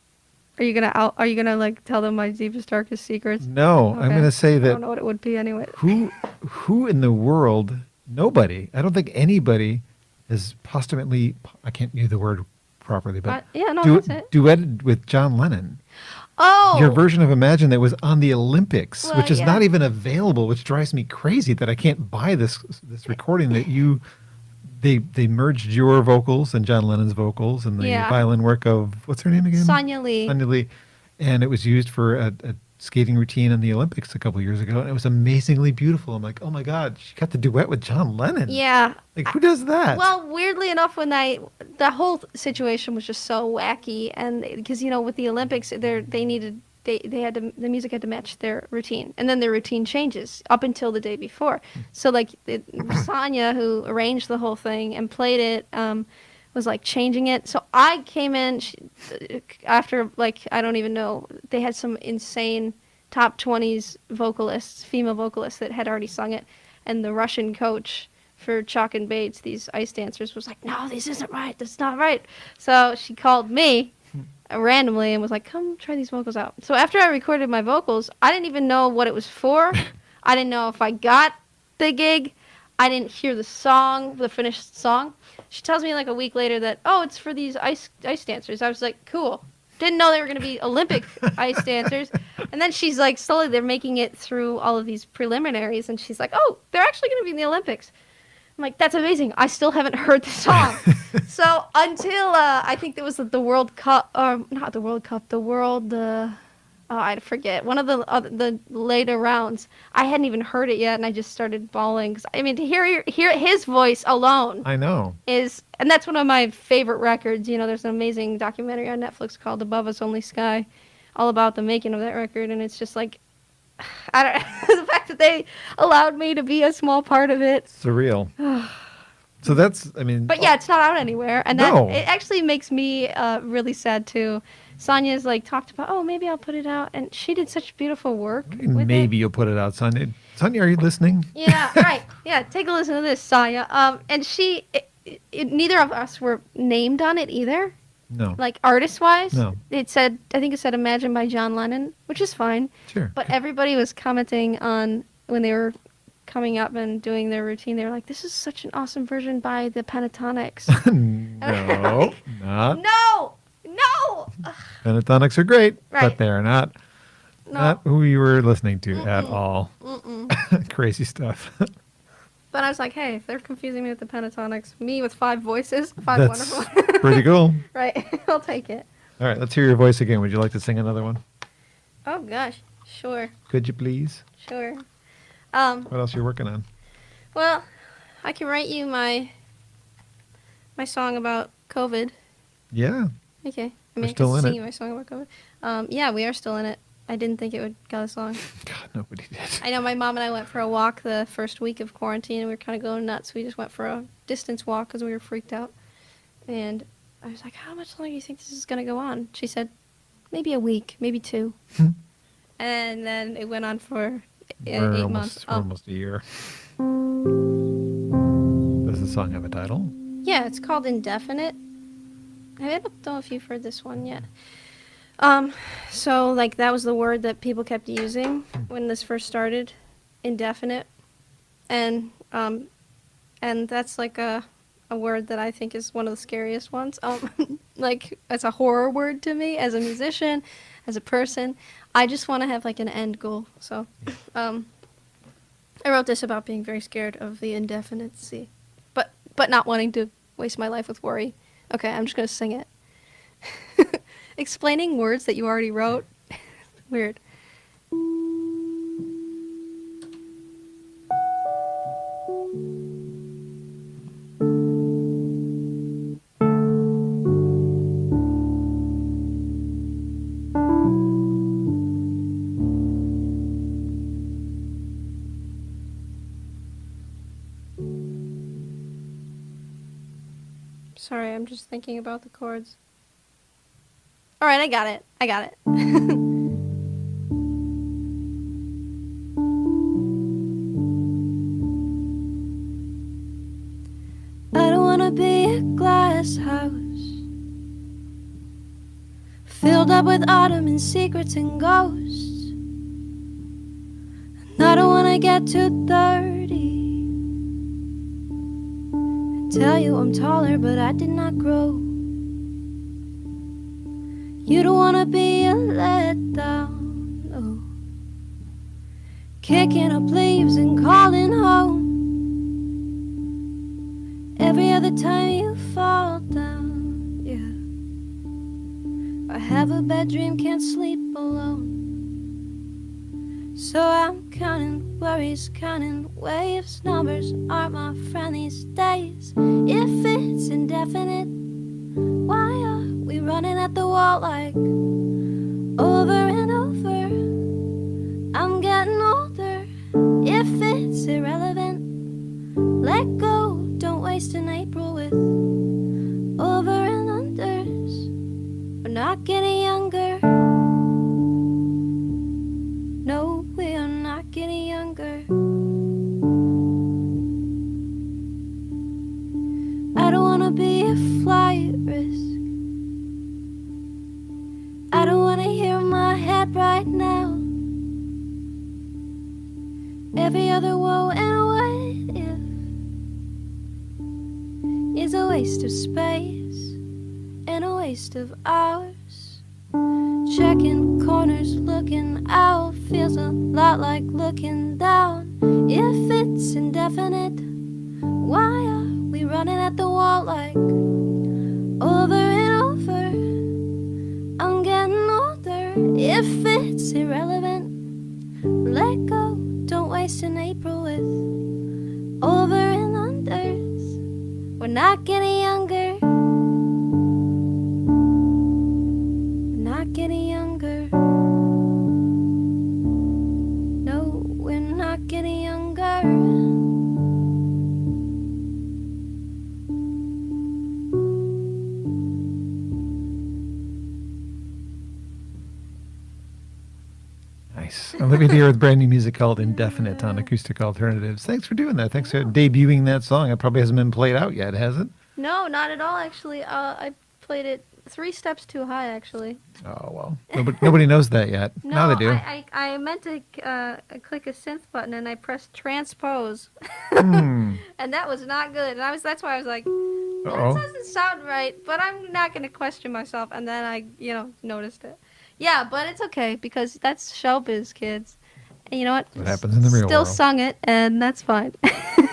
Are you gonna like tell them my deepest darkest secrets? No, I'm Okay. going to say I that don't know what it would be anyway. who in the world, nobody, I don't think anybody has posthumously, I can't use the word properly, but Yeah, no, that's it. duetted with John Lennon. Oh, Your version of Imagine that was on the Olympics, Well, which is yeah. not even available, which drives me crazy that I can't buy this recording that they merged your vocals and John Lennon's vocals and the Yeah. violin work of, what's her name again? Sonia Lee. Sonia Lee. And it was used for a skating routine in the Olympics a couple years ago, and it was amazingly beautiful. I'm like, oh my God, she got to duet with John Lennon. Yeah. Like, who does that? Well, weirdly enough, when the whole situation was just so wacky, and because with the Olympics, the music had to match their routine, and then their routine changes up until the day before. So like Sonia, who arranged the whole thing and played it, was like changing it. So I came in after like I don't even know. They had some insane top 20s vocalists, female vocalists that had already sung it, and the Russian coach for Chalk and Bates, these ice dancers, was like, no, this isn't right. That's not right. So she called me randomly and was like, come try these vocals out. So after I recorded my vocals, I didn't even know what it was for. I didn't know if I got the gig. I didn't hear the finished song. She tells me like a week later that, oh, it's for these ice dancers. I was like, cool. Didn't know they were going to be Olympic ice dancers. And then she's like, slowly they're making it through all of these preliminaries. And she's like, oh, they're actually going to be in the Olympics. I'm like, that's amazing. I still haven't heard the song. So until I think there was the World Cup, or not the World Cup, I forget, one of the later rounds, I hadn't even heard it yet, and I just started bawling. 'Cause, I mean, to hear his voice alone I know. and that's one of my favorite records. There's an amazing documentary on Netflix called Above Us Only Sky, all about the making of that record, and it's just like, the fact that they allowed me to be a small part of it. Surreal. So that's, I mean. But yeah, it's not out anywhere, and that No. it actually makes me really sad too. Sonia's like talked about, oh, maybe I'll put it out, and she did such beautiful work with Maybe it. you'll put it out, Sonia. Sonia, are you listening? Yeah, right. Yeah, take a listen to this, Sonia. And neither of us were named on it either. No. Like artist-wise, No. I think it said "Imagine" by John Lennon, which is fine. Sure. But everybody was commenting on when they were coming up and doing their routine. They were like, "This is such an awesome version by the Pentatonics." No, not. No. Pentatonics are great, Right. but they're not who you were listening to at all. Mm-mm. Crazy stuff. But I was like, hey, if they're confusing me with the Pentatonics, me with 5 voices, 5 That's wonderful. pretty cool. Right, I'll take it. All right, let's hear your voice again. Would you like to sing another one? Oh gosh, sure. Could you please? What What else are you working on? Well, I can write you my song about COVID. Yeah. Okay. We're I still can in sing it. you my song about COVID. Yeah, we are still in it. I didn't think it would got us long. God, nobody did. I know my mom and I went for a walk the first week of quarantine, and we were kind of going nuts. We just went for a distance walk because we were freaked out. And I was like, how much longer do you think this is going to go on? She said, maybe a week, maybe 2. And then it went on for 8 months. We're almost a year. Does the song have a title? Yeah, it's called Indefinite. I don't know if you've heard this one yet. So like that was the word that people kept using when this first started, indefinite, and that's like a word that I think is one of the scariest ones. Like it's a horror word to me as a musician, as a person. I just want to have like an end goal. So, I wrote this about being very scared of the indefinite, but not wanting to waste my life with worry. Okay, I'm just gonna sing it. Explaining words that you already wrote. Weird. Sorry, I'm just thinking about the chords. All right, I got it. I don't wanna be a glass house filled up with autumn and secrets and ghosts. And I don't wanna get too dirty and tell you I'm taller, but I did not grow. You don't wanna be a letdown, no. Kicking up leaves and calling home every other time you fall down, yeah. I have a bad dream, can't sleep alone. So I'm counting worries, counting waves. Numbers aren't my friend these days. If it's indefinite, why are we running at the wall like over and over? I'm getting older. If it's irrelevant, let go. Don't waste an April with over and unders. We're not getting younger. No, we are not getting younger. I don't wanna be a flight risk. I don't wanna hear my head right now. Every other woe and a what if is a waste of space and a waste of hours. Checking corners, looking out feels a lot like looking down. If it's indefinite, why are we running at the wall like over and over? I'm getting older. If it's irrelevant, let go. Don't waste an April with over and unders. We're not getting younger. We're not getting younger. No, we're not getting younger. Nice. Olivia Dear with brand new music called Indefinite on Acoustic Alternatives. Thanks for doing that. Thanks for debuting that song. It probably hasn't been played out yet, has it? No, not at all, actually. I played it 3 steps too high, actually. Oh, well. Nobody knows that yet. No, now they do. I meant to click a synth button and I pressed transpose. Hmm. And that was not good. And that's why I was like, that Uh-oh. doesn't sound right, but I'm not going to question myself. And then I, noticed it. Yeah, but it's okay because that's showbiz, kids. And you know what? What happens in the real Still world. sung it, and that's fine.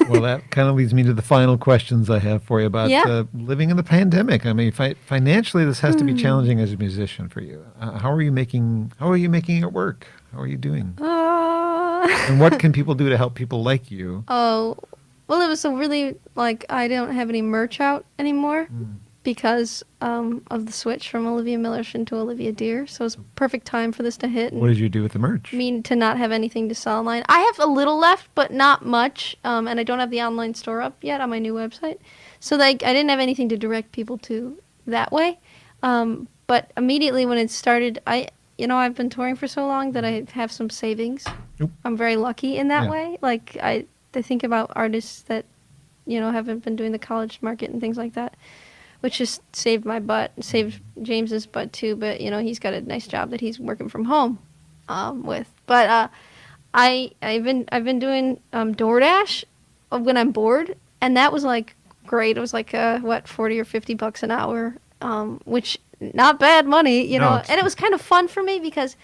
Well, that kind of leads me to the final questions I have for you about living in the pandemic. I mean, financially, this has to be challenging as a musician for you. How are you making it work? How are you doing? And what can people do to help people like you? Oh, Well, it was a really, like, I don't have any merch out anymore because of the switch from Olivia Millerson to Olivia Dear. So it's perfect time for this to hit. What did you do with the merch? Mean to not have anything to sell online. I have a little left, but not much. And I don't have the online store up yet on my new website. So I didn't have anything to direct people to that way. But immediately when it started, I've been touring for so long that I have some savings. Yep. I'm very lucky in that Yeah. way. Like, I think about artists that, haven't been doing the college market and things like that, which just saved my butt, saved James's butt too. But, he's got a nice job that he's working from home with. But I've been doing DoorDash when I'm bored, and that was like great. It was like $40 or $50 an hour, which not bad money, No, and it was kind of fun for me because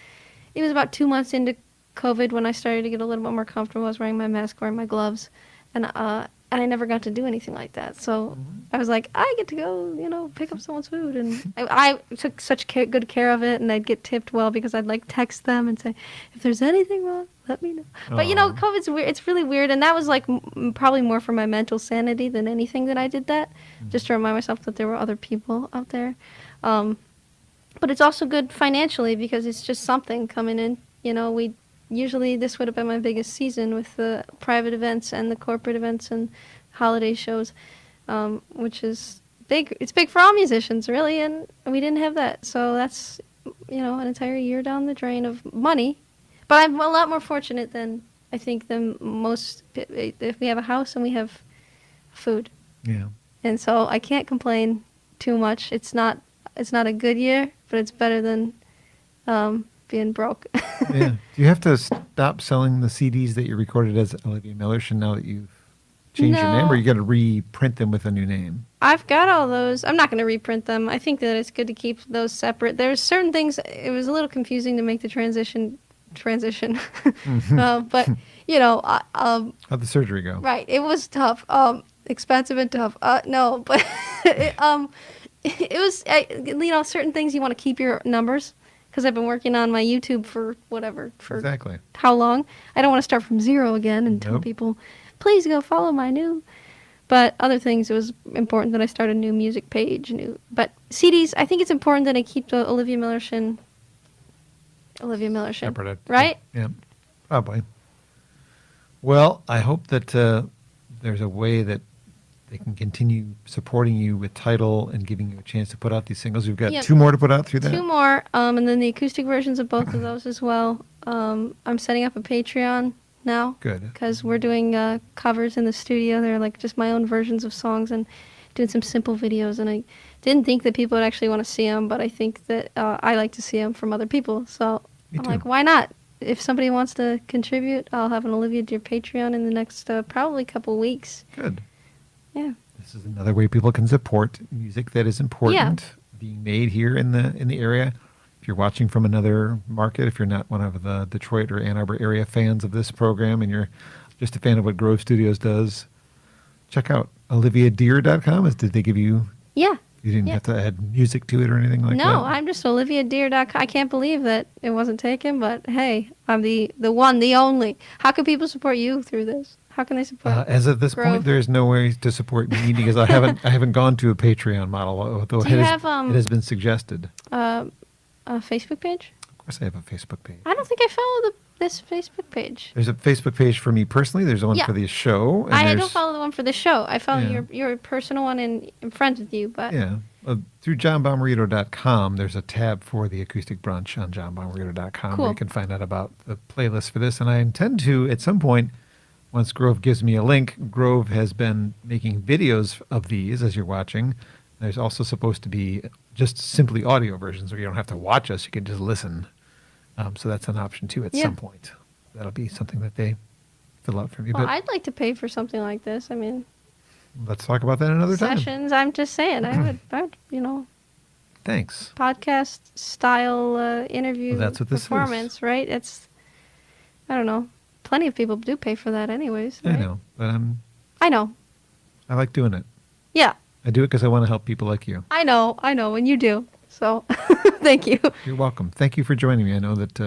it was about 2 months into COVID when I started to get a little bit more comfortable. I was wearing my mask, wearing my gloves, and I never got to do anything like that. So I was like, I get to go, pick up someone's food, and I took such good care of it, and I'd get tipped well because I'd like text them and say, if there's anything wrong, let me know. But Aw. COVID's weird. It's really weird, and that was like probably more for my mental sanity than anything that I did that, just to remind myself that there were other people out there. But it's also good financially because it's just something coming in. Usually this would have been my biggest season with the private events and the corporate events and holiday shows, which is big. It's big for all musicians, really, and we didn't have that. So that's, an entire year down the drain of money. But I'm a lot more fortunate than I think than most. If we have a house and we have food, Yeah. and so I can't complain too much. It's not a good year, but it's better than being broke. Yeah. Do you have to stop selling the CDs that you recorded as Olivia Millerson now that you've changed your name, No. or you got to reprint them with a new name? I've got all those. I'm not going to reprint them. I think that it's good to keep those separate. There's certain things. It was a little confusing to make the transition. But How'd the surgery go? right. It was tough. Expensive and tough. No, but it was. Certain things you want to keep your numbers because I've been working on my YouTube for Exactly. how long. I don't want to start from zero again and tell Nope. people, please go follow my new. But other things, it was important that I start a new music page. But CDs, I think it's important that I keep the Olivia Millerson, Separate. right? Yeah. Probably. Well, I hope that there's a way that they can continue supporting you with Tidal and giving you a chance to put out these singles. We've got Yep. 2 more to put out through that. 2 more, and then the acoustic versions of both of those as well. I'm setting up a Patreon now. Good. Because we're doing covers in the studio. They're like just my own versions of songs and doing some simple videos. And I didn't think that people would actually want to see them, but I think that I like to see them from other people. So Me I'm too. like, why not? If somebody wants to contribute, I'll have an Olivia Dear Patreon in the next probably couple weeks. Good. Yeah. This is another way people can support music that is important being made here in the area. If you're watching from another market, if you're not one of the Detroit or Ann Arbor area fans of this program and you're just a fan of what Grove Studios does, check out oliviadear.com. Did they give you... Yeah. You didn't Yeah. have to add music to it or anything like that? No, I'm just oliviadear.com. I can't believe that it wasn't taken, but hey, I'm the one, the only. How can people support you through this? How can they support As of this Grove? point, there is no way to support me because I haven't gone to a Patreon model, although Do you it have, has been suggested. a Facebook page? Of course, I have a Facebook page. I don't think I follow this Facebook page. There's a Facebook page for me personally. There's one Yeah. for the show. And I don't there's- follow the one for the show. I follow Yeah. your personal one and I'm friends with you, but Yeah. Through johnbommarito.com, there's a tab for the acoustic brunch on johnbommarito.com Cool. where you can find out about the playlist for this. And I intend to, at some point, once Grove gives me a link, Grove has been making videos of these as you're watching. There's also supposed to be just simply audio versions where you don't have to watch us. You can just listen. So that's an option too at Yeah. some point. That'll be something that they fill out for me. well, But I'd like to pay for something like this. I mean, let's talk about that another time. sessions. I'm just saying, I would, Thanks. podcast style interview Well, that's what this is. performance, right? I don't know. Plenty of people do pay for that, anyways. I Right? know, but I know. I like doing it. Yeah, I do it because I want to help people like you. I know, and you do. So, thank you. You're welcome. Thank you for joining me. I know that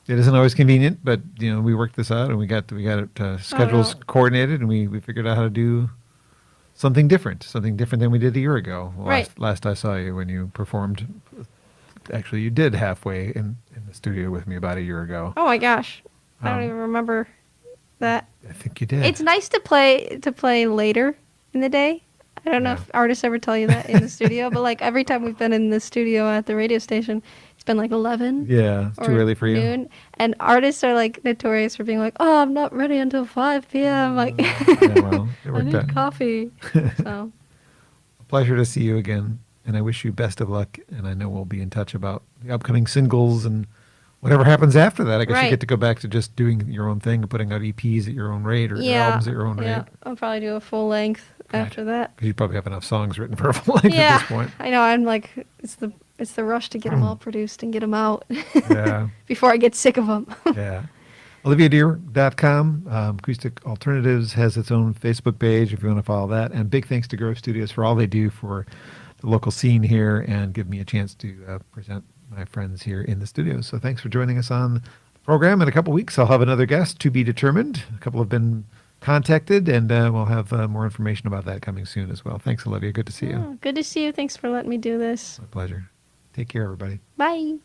It isn't always convenient, but we worked this out and we got it schedules coordinated, and we figured out how to do something different than we did a year ago. Right. Last I saw you when you performed. Actually, you did halfway in the studio with me about a year ago. Oh my gosh, I don't even remember that. I think you did. It's nice to play later in the day. I don't know if artists ever tell you that in the studio, but like every time we've been in the studio at the radio station, it's been like 11. Yeah, it's too early for you. Noon, and artists are like notorious for being like, "Oh, I'm not ready until 5 p.m." Like, well, it I worked need out. coffee. So, A pleasure to see you again, and I wish you best of luck. And I know we'll be in touch about the upcoming singles and whatever happens after that. I guess you get to go back to just doing your own thing and putting out EPs at your own rate or albums at your own rate. I'll probably do a full length after that. Because you probably have enough songs written for a full length at this point. I know. I'm like, it's the rush to get them all produced and get them out. Yeah. Before I get sick of them. Yeah. OliviaDear.com. Acoustic Alternatives has its own Facebook page if you want to follow that. And big thanks to Grove Studios for all they do for the local scene here and give me a chance to present my friends here in the studio. So thanks for joining us on the program. In a couple weeks, I'll have another guest to be determined. A couple have been contacted, and we'll have more information about that coming soon as well. Thanks, Olivia. Good to see you. Good to see you. Thanks for letting me do this. My pleasure. Take care, everybody. Bye.